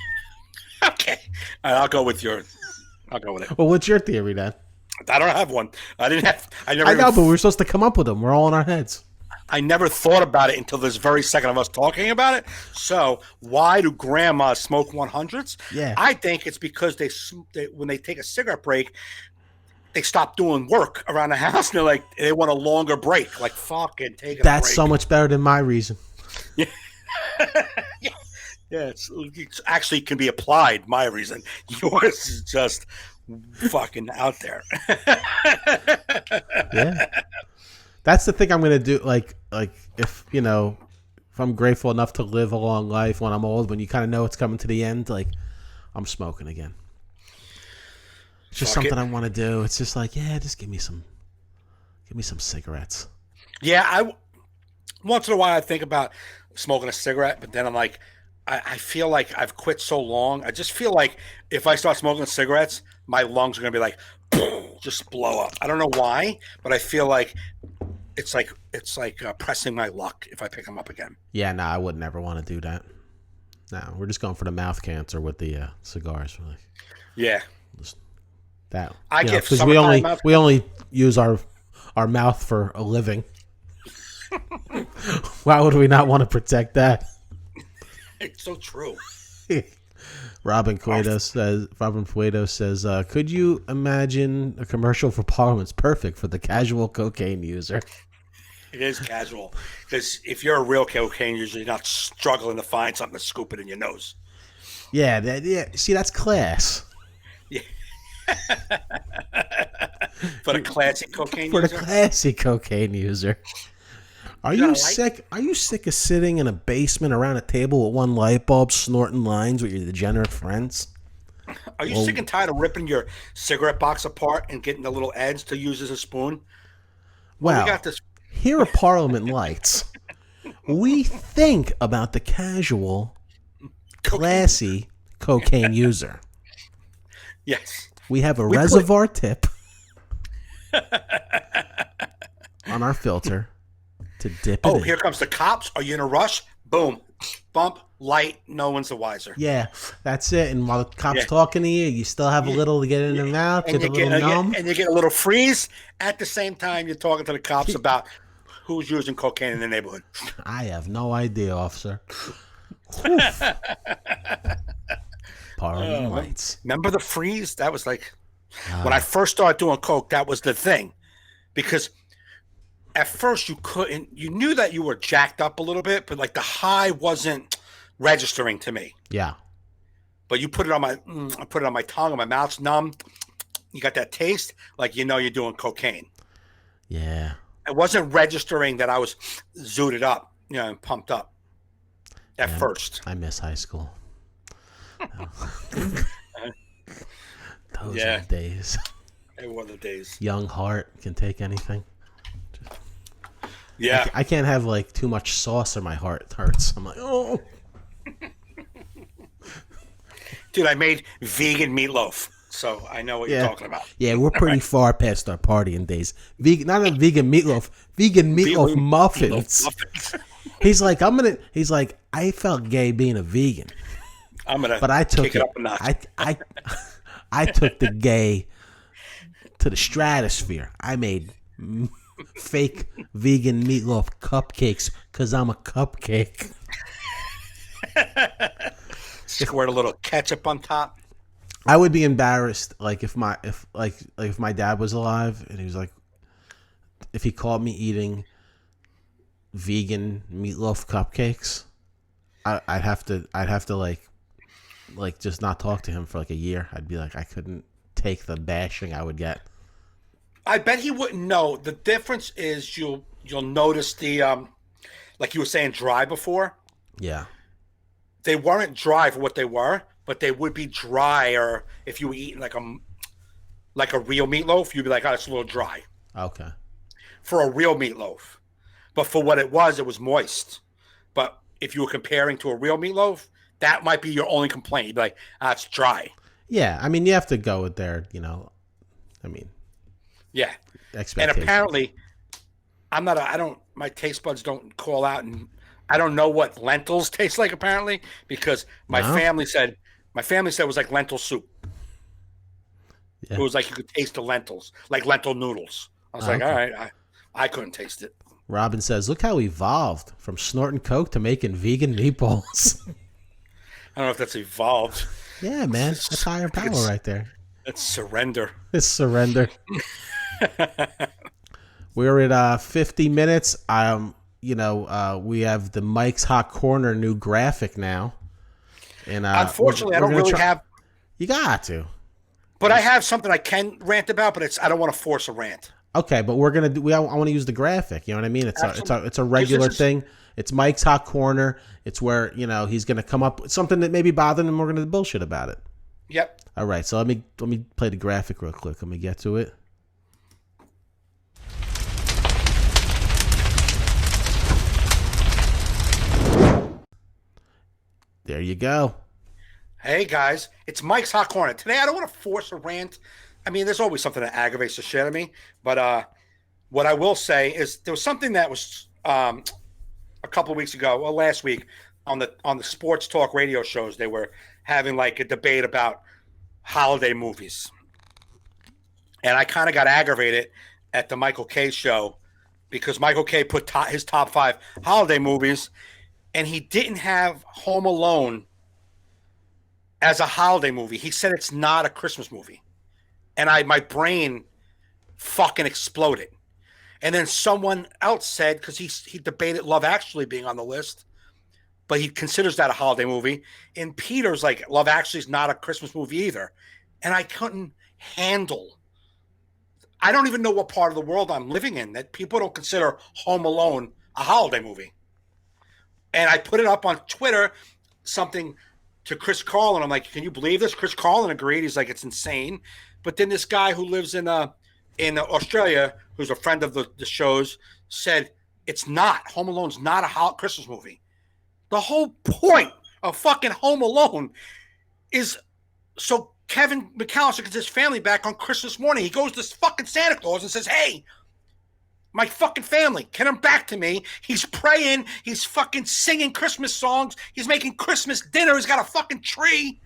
Okay, all right, I'll go with it. Well, what's your theory then? I don't have one. I know, but we're supposed to come up with them. We're all in our heads. I never thought about it until this very second of us talking about it. So why do grandmas smoke 100s? Yeah, I think it's because they when they take a cigarette break, they stop doing work around the house and they're like, they want a longer break. Like, fucking take a break. That's so much better than my reason. Yeah. Yeah, it's actually can be applied, my reason. Yours is just fucking out there. Yeah. That's the thing I'm going to do. Like if, if I'm grateful enough to live a long life when I'm old, when you kind of know it's coming to the end, like, I'm smoking again. It's just something I want to do. It's just like, yeah, just give me some cigarettes. Yeah, once in a while I think about smoking a cigarette, but then I'm like, I feel like I've quit so long. I just feel like if I start smoking cigarettes, my lungs are gonna be like, just blow up. I don't know why, but I feel like it's like pressing my luck if I pick them up again. Yeah, no, I would never want to do that. No, we're just going for the mouth cancer with the cigars. Yeah. That because we only use our mouth for a living. Why would we not want to protect that? It's so true. Robin Fuedo says, could you imagine a commercial for Parliament's perfect for the casual cocaine user? It is casual because if you're a real cocaine user, you're not struggling to find something to scoop it in your nose. Yeah. See, that's class. Yeah. For the classic cocaine user? For the classic cocaine user. Are you sick? Are you sick of sitting in a basement around a table with one light bulb, snorting lines with your degenerate friends? Are you sick and tired of ripping your cigarette box apart and getting the little ends to use as a spoon? Well, we got this. Here at Parliament Lights, we think about the casual, classy cocaine user. Yes. We have a reservoir tip on our filter to dip it in. Here comes the cops. Are you in a rush? Boom. bump, light, no one's the wiser. Yeah, that's it. And while the cop's Yeah. talking to you, you still have a little to get in the mouth, And get a little numb. and you get a little freeze at the same time you're talking to the cops about who's using cocaine in the neighborhood. I have no idea, officer. Party lights. Remember the freeze? That was like when I first started doing coke. That was the thing, because at first you couldn't. You knew that you were jacked up a little bit, but like the high wasn't registering to me. Yeah. But you put it on I put it on my tongue, and my mouth's numb. You got that taste, like you're doing cocaine. Yeah. It wasn't registering that I was zooted up, and pumped up at first. I miss high school. Those are the days. They were the days. Young heart can take anything. Yeah. I can't have like too much sauce or my heart hurts. I'm like, oh. Dude, I made vegan meatloaf, so I know what you're talking about. Yeah, we're pretty far past our partying days. Vegan, not a vegan meatloaf, vegan meatloaf muffins. He's like, I felt gay being a vegan. But I took kick it up a notch. I took the gay to the stratosphere. I made fake vegan meatloaf cupcakes because I'm a cupcake. Squirt a little ketchup on top. I would be embarrassed, like if my dad was alive and he was like, if he caught me eating vegan meatloaf cupcakes, I'd have to like just not talk to him for like a year. I'd be like, I couldn't take the bashing I would get. I bet he wouldn't know. The difference is you'll notice the like you were saying, dry before. Yeah. They weren't dry for what they were, but they would be drier if you were eating like a real meatloaf. You'd be like, oh, it's a little dry. Okay. For a real meatloaf. But for what it was moist. But if you were comparing to a real meatloaf, that might be your only complaint. You'd be like, it's dry. Yeah, I mean, you have to go with their, yeah. expectations. And apparently, my taste buds don't call out, and I don't know what lentils taste like apparently, because my family said it was like lentil soup. Yeah. It was like you could taste the lentils, like lentil noodles. I was like, all right, I couldn't taste it. Robin says, look how evolved from snorting coke to making vegan meatballs. I don't know if that's evolved. Yeah, man. That's higher power right there. That's surrender. It's surrender. We're at 50 minutes. We have the Mike's Hot Corner new graphic now. And unfortunately, I don't really have. You got to. But I have something I can rant about, but I don't want to force a rant. Okay, but we're gonna do. I want to use the graphic. You know what I mean? It's a regular thing. It's Mike's Hot Corner. It's where he's gonna come up with something that may be bothering him. We're gonna bullshit about it. Yep. All right. So let me play the graphic real quick. Let me get to it. There you go. Hey guys, it's Mike's Hot Corner. Today I don't want to force a rant. I mean, there's always something that aggravates the shit out of me. But what I will say is there was something that was a couple of weeks ago, well, last week on the sports talk radio shows. They were having like a debate about holiday movies, and I kind of got aggravated at the Michael K show because Michael K put his top 5 holiday movies, and he didn't have Home Alone as a holiday movie. He said it's not a Christmas movie. And my brain fucking exploded. And then someone else said, because he debated Love Actually being on the list, but he considers that a holiday movie. And Peter's like, Love Actually is not a Christmas movie either. And I couldn't handle. I don't even know what part of the world I'm living in that people don't consider Home Alone a holiday movie. And I put it up on Twitter, something to Chris Carlin. I'm like, can you believe this? Chris Carlin agreed. He's like, it's insane. But then this guy who lives in Australia, who's a friend of the shows, said it's not. Home Alone's not a Christmas movie. The whole point of fucking Home Alone is so Kevin McAllister gets his family back on Christmas morning. He goes to fucking Santa Claus and says, hey, my fucking family. Get him back to me. He's praying. He's fucking singing Christmas songs. He's making Christmas dinner. He's got a fucking tree.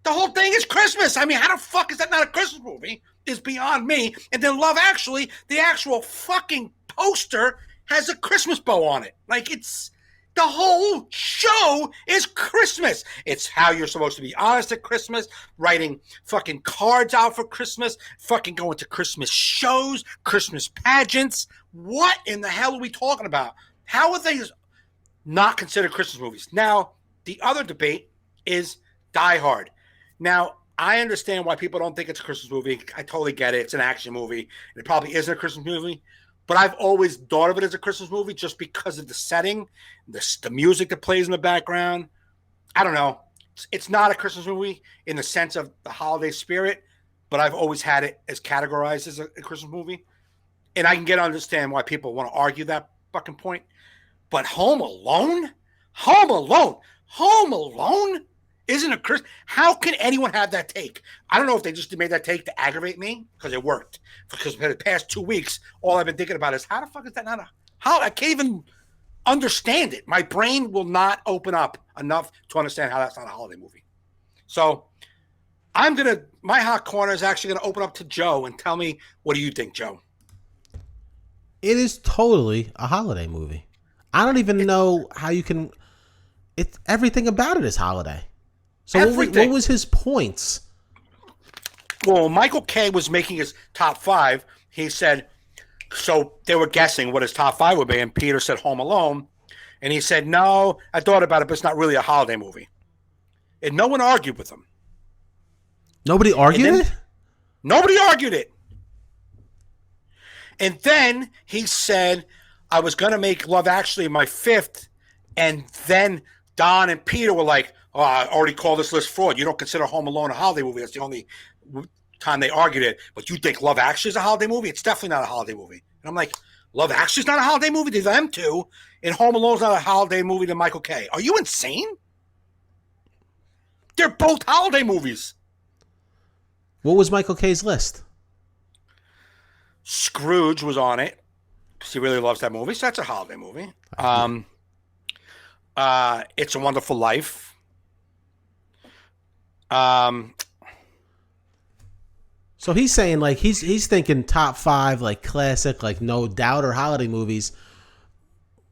The whole thing is Christmas. I mean, how the fuck is that not a Christmas movie? Is beyond me. And then Love Actually, the actual fucking poster has a Christmas bow on it. Like, it's the whole show is Christmas. It's how you're supposed to be honest at Christmas, writing fucking cards out for Christmas, fucking going to Christmas shows, Christmas pageants. What in the hell are we talking about? How are they not considered Christmas movies? Now, the other debate is Die Hard. Now, I understand why people don't think it's a Christmas movie. I totally get it. It's an action movie. It probably isn't a Christmas movie. But I've always thought of it as a Christmas movie just because of the setting, the music that plays in the background. I don't know. It's not a Christmas movie in the sense of the holiday spirit, but I've always had it as categorized as a Christmas movie. And I can understand why people want to argue that fucking point. But Home Alone? Home Alone? Home Alone? Isn't a Christmas? How can anyone have that take? I don't know if they just made that take to aggravate me because it worked. Because for the past 2 weeks, all I've been thinking about is how the fuck is that not a? How I can't even understand it. My brain will not open up enough to understand how that's not a holiday movie. So my hot corner is actually gonna open up to Joe and tell me, what do you think, Joe? It is totally a holiday movie. I don't even know how you can. It's everything about it is holiday. So what was his points? Well, Michael K was making his top 5. He said, so they were guessing what his top 5 would be, and Peter said Home Alone. And he said, no, I thought about it, but it's not really a holiday movie. And no one argued with him. Nobody argued it? Nobody argued it. And then he said, I was going to make Love Actually my 5th. And then Don and Peter were like, oh, I already called this list fraud. You don't consider Home Alone a holiday movie. That's the only time they argued it. But you think Love Actually is a holiday movie? It's definitely not a holiday movie. And I'm like, Love Actually is not a holiday movie to them too. And Home Alone's not a holiday movie to Michael K. Are you insane? They're both holiday movies. What was Michael K's list? Scrooge was on it because he really loves that movie. So that's a holiday movie. It's a Wonderful Life. So he's saying like he's thinking top 5 like classic like no doubter holiday movies,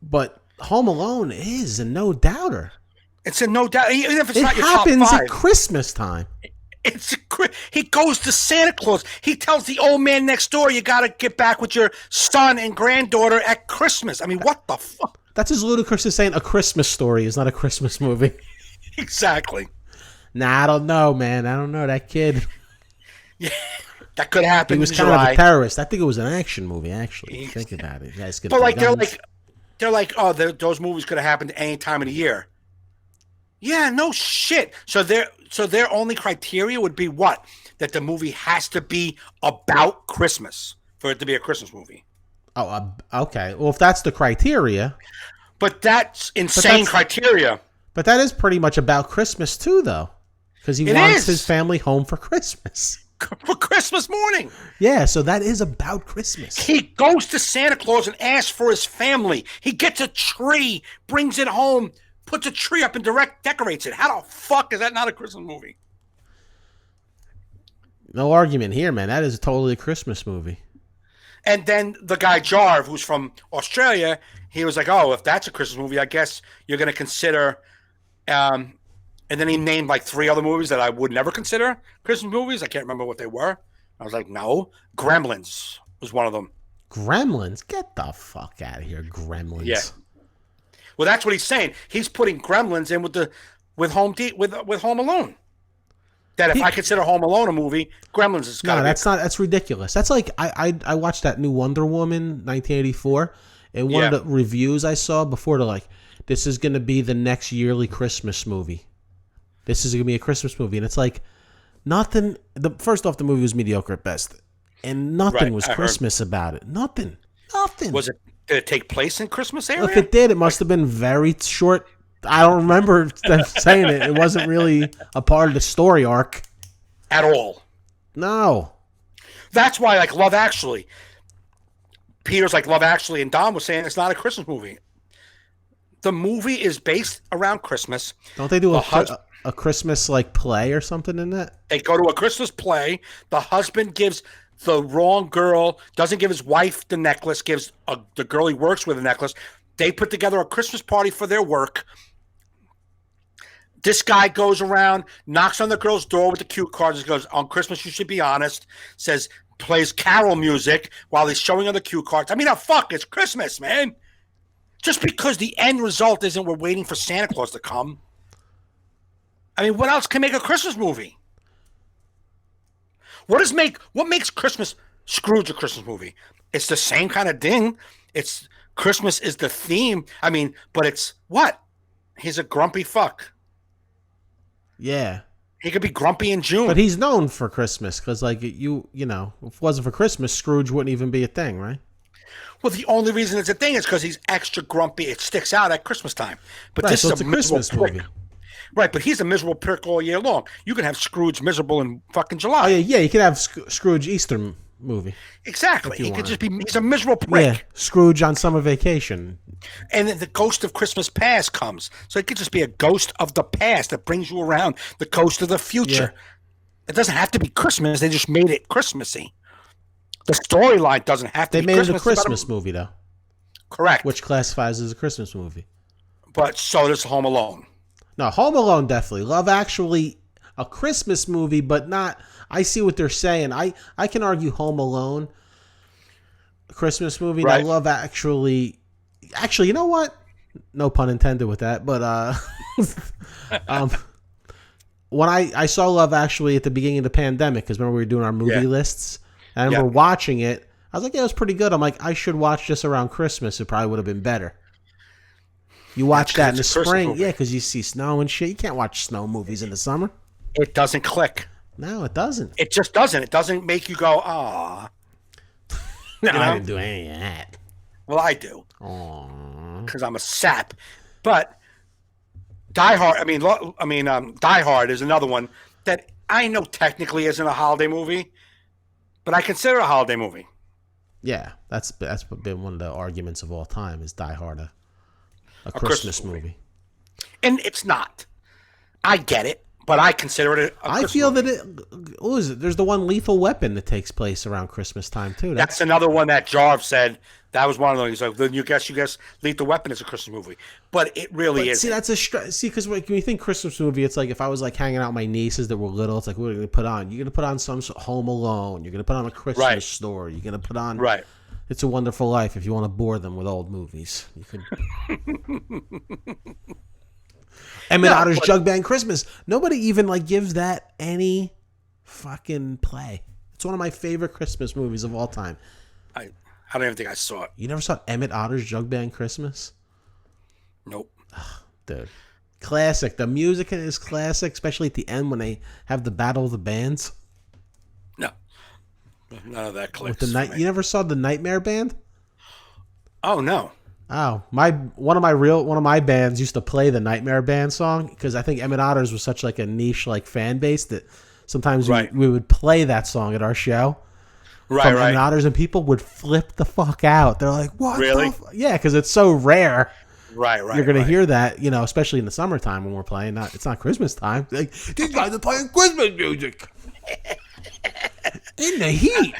but Home Alone is a no doubter. It's a no doubt. Even if it's not your top 5, it happens at Christmas time. He goes to Santa Claus. He tells the old man next door, "You got to get back with your son and granddaughter at Christmas." I mean, what the fuck? That's as ludicrous as saying A Christmas Story is not a Christmas movie. Exactly. Nah, I don't know, man. I don't know. That kid. Yeah, that could happen. He was kind of a terrorist. I think it was an action movie, actually. Think about it. But like they're like, oh, those movies could have happened any time of the year. Yeah, no shit. So their only criteria would be what? That the movie has to be about Christmas for it to be a Christmas movie. Oh, okay. Well, if that's the criteria. But that's insane criteria. But that is pretty much about Christmas too, though. Because he wants his family home for Christmas. For Christmas morning. Yeah, so that is about Christmas. He goes to Santa Claus and asks for his family. He gets a tree, brings it home, puts a tree up and decorates it. How the fuck is that not a Christmas movie? No argument here, man. That is totally a Christmas movie. And then the guy Jarv, who's from Australia, he was like, oh, if that's a Christmas movie, I guess you're going to consider... and then he named like 3 other movies that I would never consider Christmas movies. I can't remember what they were. I was like, no. Gremlins was one of them. Gremlins? Get the fuck out of here, Gremlins. Yeah. Well, that's what he's saying. He's putting Gremlins in with Home Alone. That if I consider Home Alone a movie, Gremlins is got to be. No, that's ridiculous. That's like I watched that new Wonder Woman 1984, and one of the reviews I saw before they're like, this is going to be the next yearly Christmas movie. This is going to be a Christmas movie. And it's like, nothing. First off, the movie was mediocre at best. And nothing was Christmas about it. Nothing. Did it take place in Christmas area? Well, if it did, it must have been very short. I don't remember them saying it. It wasn't really a part of the story arc. At all. No. That's why, like, Love Actually. Peter's like Love Actually, and Don was saying it's not a Christmas movie. The movie is based around Christmas. Don't they do a Christmas like play or something in that? They go to a Christmas play. The husband gives the wrong girl, doesn't give his wife the necklace, gives the girl he works with the necklace. They put together a Christmas party for their work. This guy goes around, knocks on the girl's door with the cue cards and goes, on Christmas, you should be honest. Says, plays carol music while he's showing her the cue cards. I mean, fuck, it's Christmas, man. Just because the end result isn't we're waiting for Santa Claus to come. I mean, what else can make a Christmas movie? What makes Christmas Scrooge a Christmas movie? It's the same kind of thing. It's Christmas is the theme. I mean, but it's what? He's a grumpy fuck. Yeah. He could be grumpy in June. But he's known for Christmas because, like, you know, if it wasn't for Christmas, Scrooge wouldn't even be a thing, right? Well, the only reason it's a thing is because he's extra grumpy. It sticks out at Christmas time. But right, this so is it's a Christmas movie. Right, but he's a miserable prick all year long. You can have Scrooge miserable in fucking July. Oh, yeah, you could have Scrooge Easter movie. Exactly. He could just be, he's a miserable prick. Yeah, Scrooge on summer vacation. And then the ghost of Christmas past comes. So it could just be a ghost of the past that brings you around the ghost of the future. Yeah. It doesn't have to be Christmas. They just made it Christmassy. The storyline doesn't have to be Christmas. They made it a Christmas movie, though. Correct. Which classifies as a Christmas movie. But so does Home Alone. No, Home Alone definitely. Love Actually, a Christmas movie, but not... I see what they're saying. I can argue Home Alone, a Christmas movie. Right. Now, Love Actually... Actually, you know what? No pun intended with that, but... when I saw Love Actually at the beginning of the pandemic, because remember we were doing our movie lists, and I remember watching it, I was like, yeah, it was pretty good. I'm like, I should watch this around Christmas. It probably would have been better. You watch that in the spring, yeah, because you see snow and shit. You can't watch snow movies in the summer. It doesn't click. No, it doesn't. It just doesn't. It doesn't make you go, ah. No, I didn't do any of that. Well, I do. Aww. Because I'm a sap. But Die Hard, Die Hard is another one that I know technically isn't a holiday movie, but I consider it a holiday movie. Yeah, that's been one of the arguments of all time is Die Hard a Christmas movie. And it's not. I get it, but I consider it a Christmas movie. That what is it? There's the one Lethal Weapon that takes place around Christmas time too. That's another one that Jarv said that was one of those. He's like, then you guess Lethal Weapon is a Christmas movie, but it really is. See, that's because when you think Christmas movie, it's like if I was like hanging out with my nieces that were little, it's like what are you gonna put on? You're gonna put on some Home Alone. You're gonna put on A Christmas Story. You're gonna put on It's a Wonderful Life if you want to bore them with old movies. You could. Emmett Otter's Jug Band Christmas. Nobody even like gives that any fucking play. It's one of my favorite Christmas movies of all time. I don't even think I saw it. You never saw Emmett Otter's Jug Band Christmas? Nope. Dude. Classic. The music is classic, especially at the end when they have the Battle of the Bands. No. None of that clicks. You never saw the Nightmare Band? Oh no. Oh, one of my bands used to play the Nightmare Band song because I think Emmett Otter's was such like a niche like fan base that sometimes we would play that song at our show. Right. Emmett Otter's and people would flip the fuck out. They're like, "What?" Really? Yeah, because it's so rare. Right. You're gonna hear that, especially in the summertime when we're playing. It's not Christmas time. Like these guys are playing Christmas music in the heat.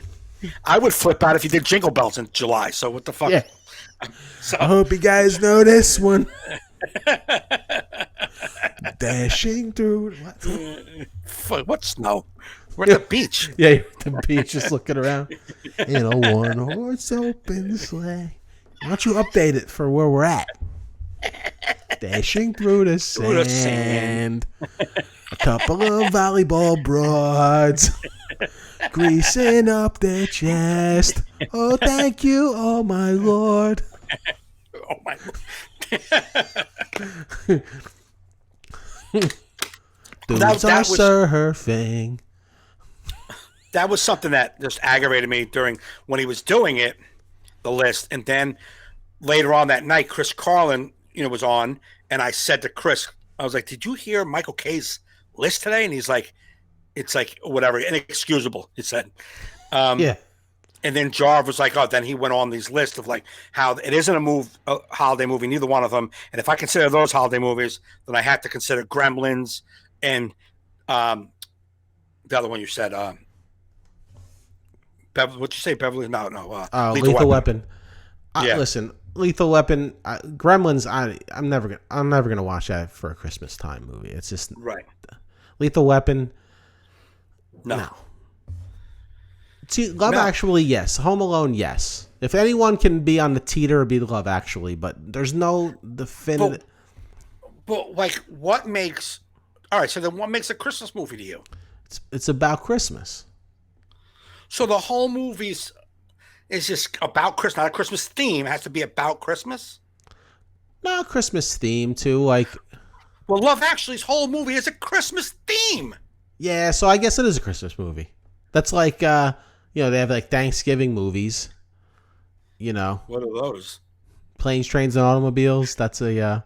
I would flip out if you did Jingle Bells in July. So what the fuck? Yeah. So. I hope you guys know this one. Dashing through what snow? We're at the beach. Yeah, the beach, just looking around in a one-horse open sleigh. Why don't you update it for where we're at? Dashing through the sand. A couple of volleyball broads greasing up their chest. Oh, thank you, oh my Lord. Oh my Lord. Dudes are surfing. That was something that just aggravated me during when he was doing it, the list, and then later on that night, Chris Carlin, was on, and I said to Chris, I was like, "Did you hear Michael K's list today?" And he's like, "It's like whatever, inexcusable." He said, "Yeah." And then Jarve was like, oh, then he went on these lists of like how it isn't a holiday movie, neither one of them. And if I consider those holiday movies, then I have to consider Gremlins and the other one you said, what'd you say, Beverly? No, Lethal Weapon. Yeah. Listen, Lethal Weapon, Gremlins. I'm never gonna watch that for a Christmas time movie. It's just right. Lethal Weapon. No. See, Love Actually, yes. Home Alone, yes. If anyone can be on the teeter, it'd be Love Actually, but there's no definitive. But like, what makes? All right, so then what makes a Christmas movie to you? It's about Christmas. So the whole movie's is just about Christmas, not a Christmas theme. It has to be about Christmas. No, Christmas theme too. Like, well, Love Actually's whole movie is a Christmas theme. Yeah, so I guess it is a Christmas movie. That's like, they have like Thanksgiving movies. What are those? Planes, Trains, and Automobiles. That's a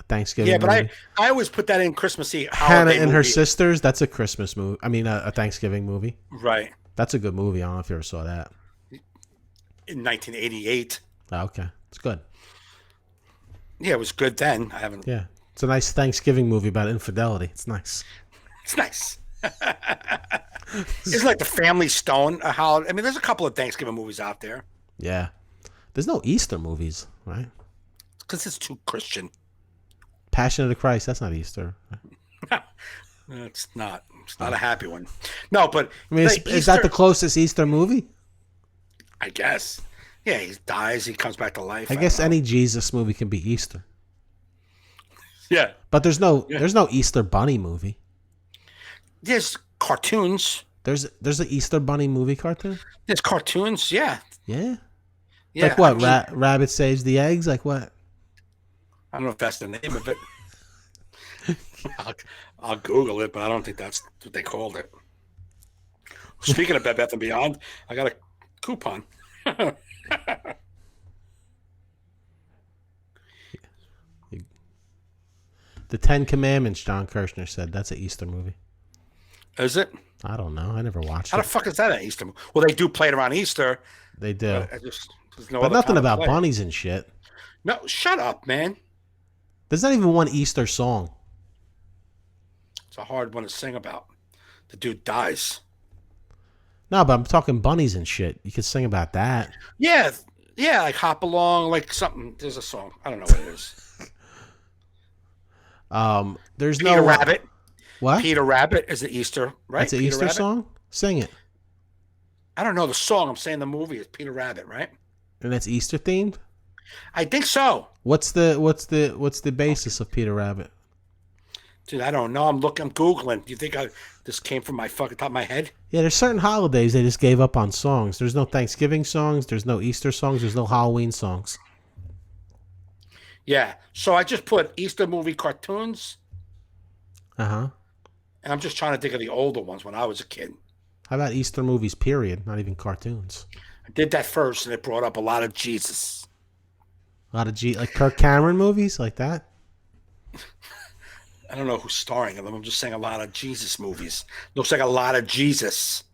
Thanksgiving. Yeah, but movie. I always put that in Christmassy. Hannah and movie. Her Sisters. That's a Christmas movie. I mean, a Thanksgiving movie. Right. That's a good movie. I don't know if you ever saw that. In 1988. Oh, okay, it's good. Yeah, it was good then. I haven't. Yeah, it's a nice Thanksgiving movie about infidelity. It's nice. It's nice. It's like the Family Stone. I mean, there's a couple of Thanksgiving movies out there. Yeah, there's no Easter movies, right? Because it's too Christian. Passion of the Christ. That's not Easter. It's not. It's not a happy one. No, but I mean, is that the closest Easter movie? I guess. Yeah, he dies. He comes back to life. I guess any Jesus movie can be Easter. Yeah, but there's no Easter Bunny movie. There's cartoons. There's an Easter Bunny movie cartoon. There's cartoons. Yeah. Yeah. Like what? Rabbit saves the eggs. Like what? I don't know if that's the name of it. I'll Google it, but I don't think that's what they called it. Speaking of Bed Bath & Beyond, I got a coupon. The Ten Commandments, John Kirshner said. That's an Easter movie. Is it? I don't know. I never watched it. How the fuck is that an Easter movie? Well, they do play it around Easter. They do. But nothing about bunnies and shit. No, shut up, man. There's not even one Easter song. It's a hard one to sing about. The dude dies. No, but I'm talking bunnies and shit. You could sing about that. Yeah, like Hop Along, like something. There's a song. I don't know what it is. There's Peter Rabbit. What? Peter Rabbit is an Easter, right? It's an Easter song? Sing it. I don't know the song. I'm saying the movie is Peter Rabbit, right? And that's Easter themed? I think so. What's the basis of Peter Rabbit? Dude, I don't know. I'm Googling. Do you think this came from my fucking top of my head? Yeah, there's certain holidays they just gave up on songs. There's no Thanksgiving songs. There's no Easter songs. There's no Halloween songs. Yeah. So I just put Easter movie cartoons. Uh-huh. And I'm just trying to think of the older ones when I was a kid. How about Easter movies, period? Not even cartoons. I did that first, and it brought up a lot of Jesus. A lot of like Kirk Cameron movies like that? I don't know who's starring in them. I'm just saying a lot of Jesus movies. Looks like a lot of Jesus.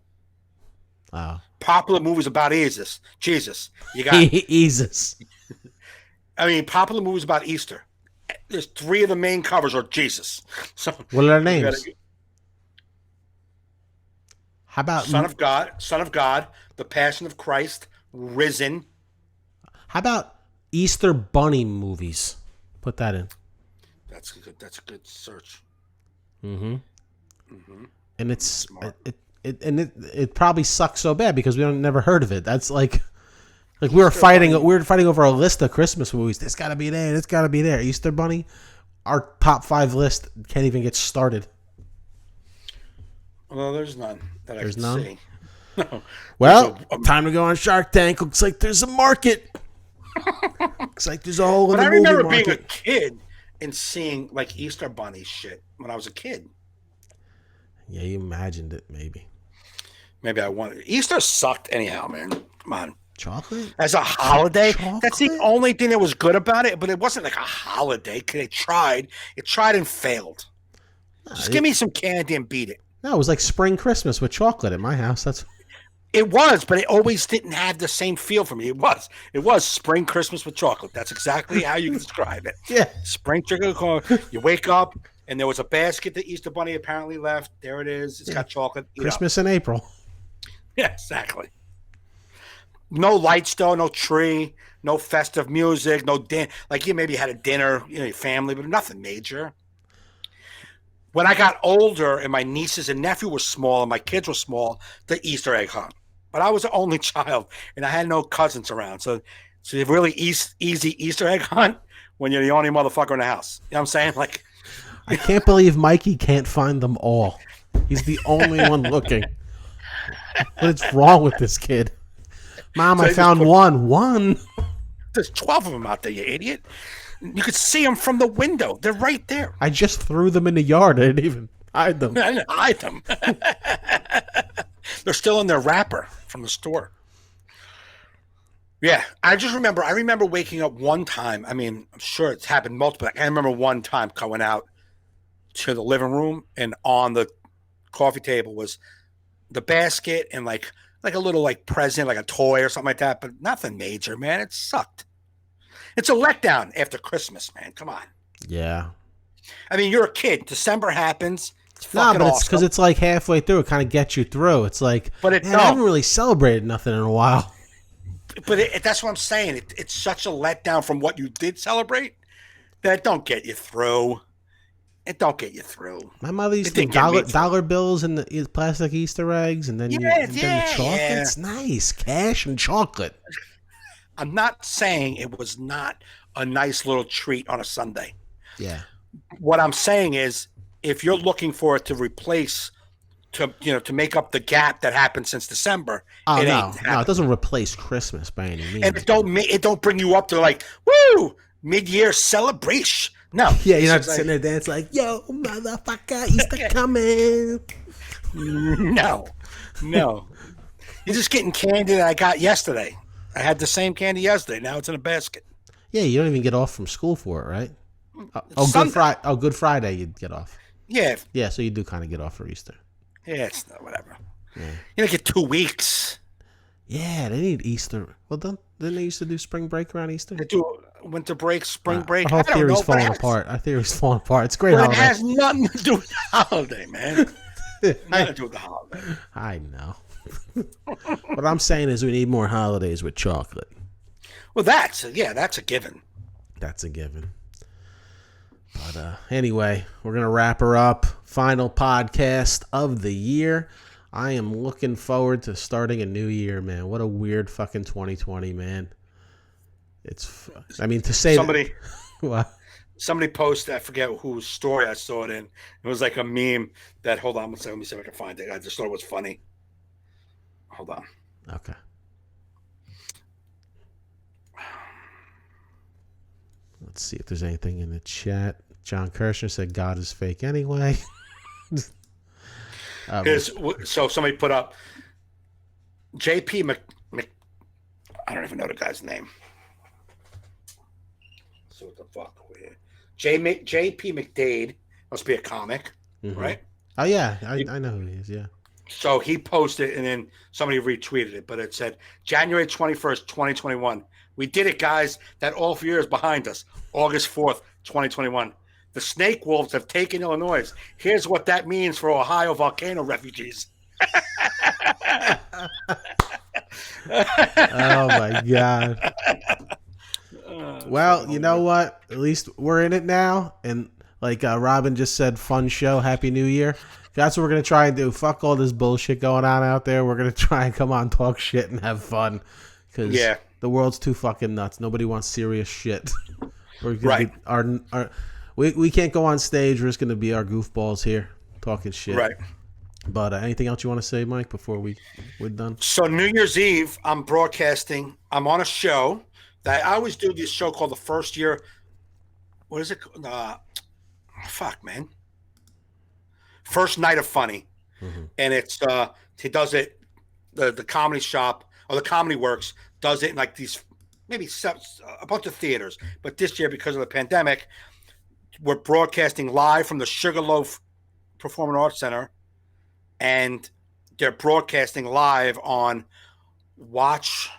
Oh. Popular movies about Jesus. You got Jesus. I mean, popular movies about Easter. There's 3 of the main covers are Jesus. So what are their names? How about Son of God, The Passion of Christ, Risen. How about Easter Bunny movies? Put that in. That's a good search. Mm-hmm. And it's it probably sucks so bad because we never heard of it. That's like we were fighting over a list of Christmas movies. It's got to be there. It's got to be there. Easter Bunny, our top 5 list can't even get started. Well, there's none that I can see. No. Well, time to go on Shark Tank. Looks like there's a market. Looks like there's a hole in the movie market. But I remember being a kid and seeing like Easter Bunny shit when I was a kid. Yeah, you imagined it, maybe. Maybe I wanted it. Easter sucked anyhow, man. Come on. Chocolate? As a holiday? That's the only thing that was good about it, but it wasn't like a holiday because it tried. It tried and failed. Just give me some candy and beat it. No, it was like spring Christmas with chocolate at my house. It was, but it always didn't have the same feel for me. It was spring Christmas with chocolate. That's exactly how you can describe it. Yeah. Spring chocolate. You wake up and there was a basket the Easter Bunny apparently left. There it is. It's got chocolate. Christmas in April. Yeah, exactly. No lights though, no tree, no festive music, no dinner. Like you maybe had a dinner, your family, but nothing major. When I got older and my nieces and nephew were small and my kids were small, the Easter egg hunt. But I was the only child and I had no cousins around. So it's really easy Easter egg hunt when you're the only motherfucker in the house. You know what I'm saying? Like, I can't believe Mikey can't find them all. He's the only one looking. What's wrong with this kid? Mom, I found one. There's 12 of them out there, you idiot. You could see them from the window. They're right there. I just threw them in the yard. I didn't even hide them. I didn't hide them. They're still in their wrapper from the store. Yeah, I remember waking up one time. I mean, I'm sure it's happened multiple. I remember one time going out to the living room and on the coffee table was the basket and like a little like present, like a toy or something like that, but nothing major, man. It sucked. It's a letdown after Christmas, man. Come on. Yeah. I mean, you're a kid. December happens. It's No, fucking but it's awesome. because it's like halfway through. It kind of gets you through. It's like, But it man, I haven't really celebrated nothing in a while. But that's what I'm saying. It's such a letdown from what you did celebrate that it don't get you through. It don't get you through. My mother used It to didn't get me through. dollar bills and the plastic Easter eggs, and then the chocolate. yeah. It's nice, cash and chocolate. I'm not saying it was not a nice little treat on a Sunday. Yeah. What I'm saying is, if you're looking for it to replace, to make up the gap that happened since December, Oh it no, ain't no, it doesn't replace Christmas by any means. and it don't bring you up to like woo mid-year celebration. No, Yeah, you're not it's sitting there dancing like, yo, motherfucker, Easter coming. No. You're just getting candy that I got yesterday. I had the same candy yesterday. Now it's in a basket. Yeah, you don't even get off from school for it, right? Sunday. Good Friday you'd get off. Yeah. Yeah, so you do kind of get off for Easter. Yeah, it's not whatever. Yeah. You don't get 2 weeks. Yeah, they need Easter. Well, didn't they used to do spring break around Easter? They do winter break, spring break. Our I whole don't know, theory's but falling apart. Our theory's falling apart. It's a great But it holiday. has nothing to do with the holiday, man. Nothing to do with the holiday. I know. What I'm saying is we need more holidays with chocolate. Well, that's a given. That's a given. But anyway, we're going to wrap her up. Final podcast of the year. I am looking forward to starting a new year, man. What a weird fucking 2020, man. To say Somebody what? Somebody posted, I forget whose story I saw it in. It was like a meme that, hold on, let me see if I can find it. I just thought it was funny. Hold on. Okay. Let's see if there's anything in the chat. John Kirshner said God is fake anyway. So somebody put up JP I don't even know the guy's name. So what the fuck? JP McDade must be a comic, right? Oh yeah, I know who he is. Yeah. So he posted and then somebody retweeted it, but it said January 21st, 2021. We did it, guys. That awful year is behind us. August 4th, 2021. The snake wolves have taken Illinois. Here's what that means for Ohio volcano refugees. Oh my God. Well, you know what? At least we're in it now. And like Robin just said, fun show. Happy New Year. That's what we're going to try and do. Fuck all this bullshit going on out there. We're going to try and come on, talk shit, and have fun. Because the world's too fucking nuts. Nobody wants serious shit. We're gonna be, we can't go on stage. We're just going to be our goofballs here talking shit. Right. But anything else you want to say, Mike, before we're done? So New Year's Eve, I'm broadcasting. I'm on a show that I always do this show called The First Year. What is it? Fuck, man. First Night of Funny. And it's he does it, the Comedy Shop or the Comedy Works does it in like these maybe a bunch of theaters. But this year, because of the pandemic, we're broadcasting live from the Sugarloaf Performing Arts Center. And they're broadcasting live on Watch.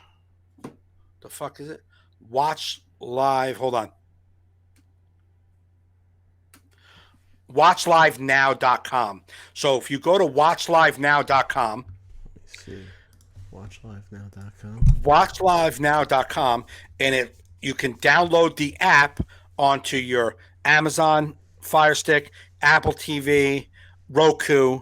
The fuck is it? Watch Live. Hold on. WatchLiveNow.com. So if you go to WatchLiveNow.com, Let me see. WatchLiveNow.com. WatchLiveNow.com, and you can download the app onto your Amazon Fire Stick, Apple TV, Roku,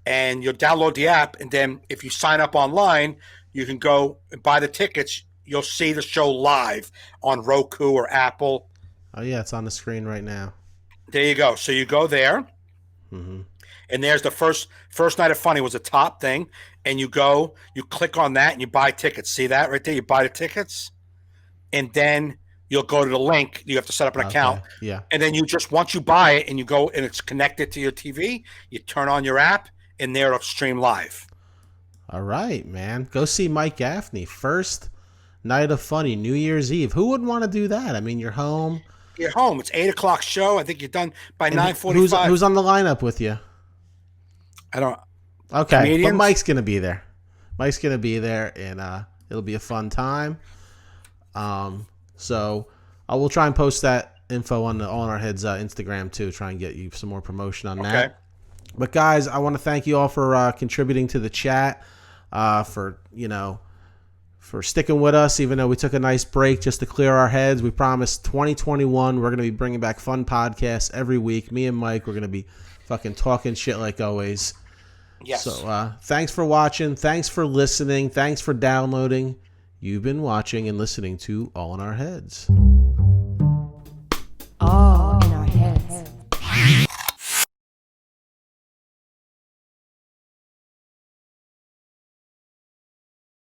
and you'll download the app. And then if you sign up online, you can go and buy the tickets. You'll see the show live on Roku or Apple. Oh, yeah, it's on the screen right now. There you go. So you go there, Mm-hmm. and there's the first Night of Funny was a top thing, and you click on that, and you buy tickets. See that right there? You buy the tickets, and then you'll go to the link. You have to set up an account. Yeah. And then once you buy it, and you go, and it's connected to your TV, you turn on your app, and there it'll stream live. All right, man. Go see Mike Gaffney. First Night of Funny, New Year's Eve. Who wouldn't want to do that? I mean, you're home. You're home. It's 8:00 show. I think you're done by 9:45. Who's on the lineup with you? I don't. Okay, Comedians? but Mike's gonna be there. Mike's gonna be there, and it'll be a fun time. So I will try and post that info on the All in Our Heads Instagram too. Try and get you some more promotion on that. But guys, I want to thank you all for contributing to the chat, for sticking with us, even though we took a nice break just to clear our heads. We promised 2021 we're going to be bringing back fun podcasts every week. Me and Mike, we're going to be fucking talking shit like always. Yes. So thanks for watching. Thanks for listening. Thanks for downloading. You've been watching and listening to All in Our Heads.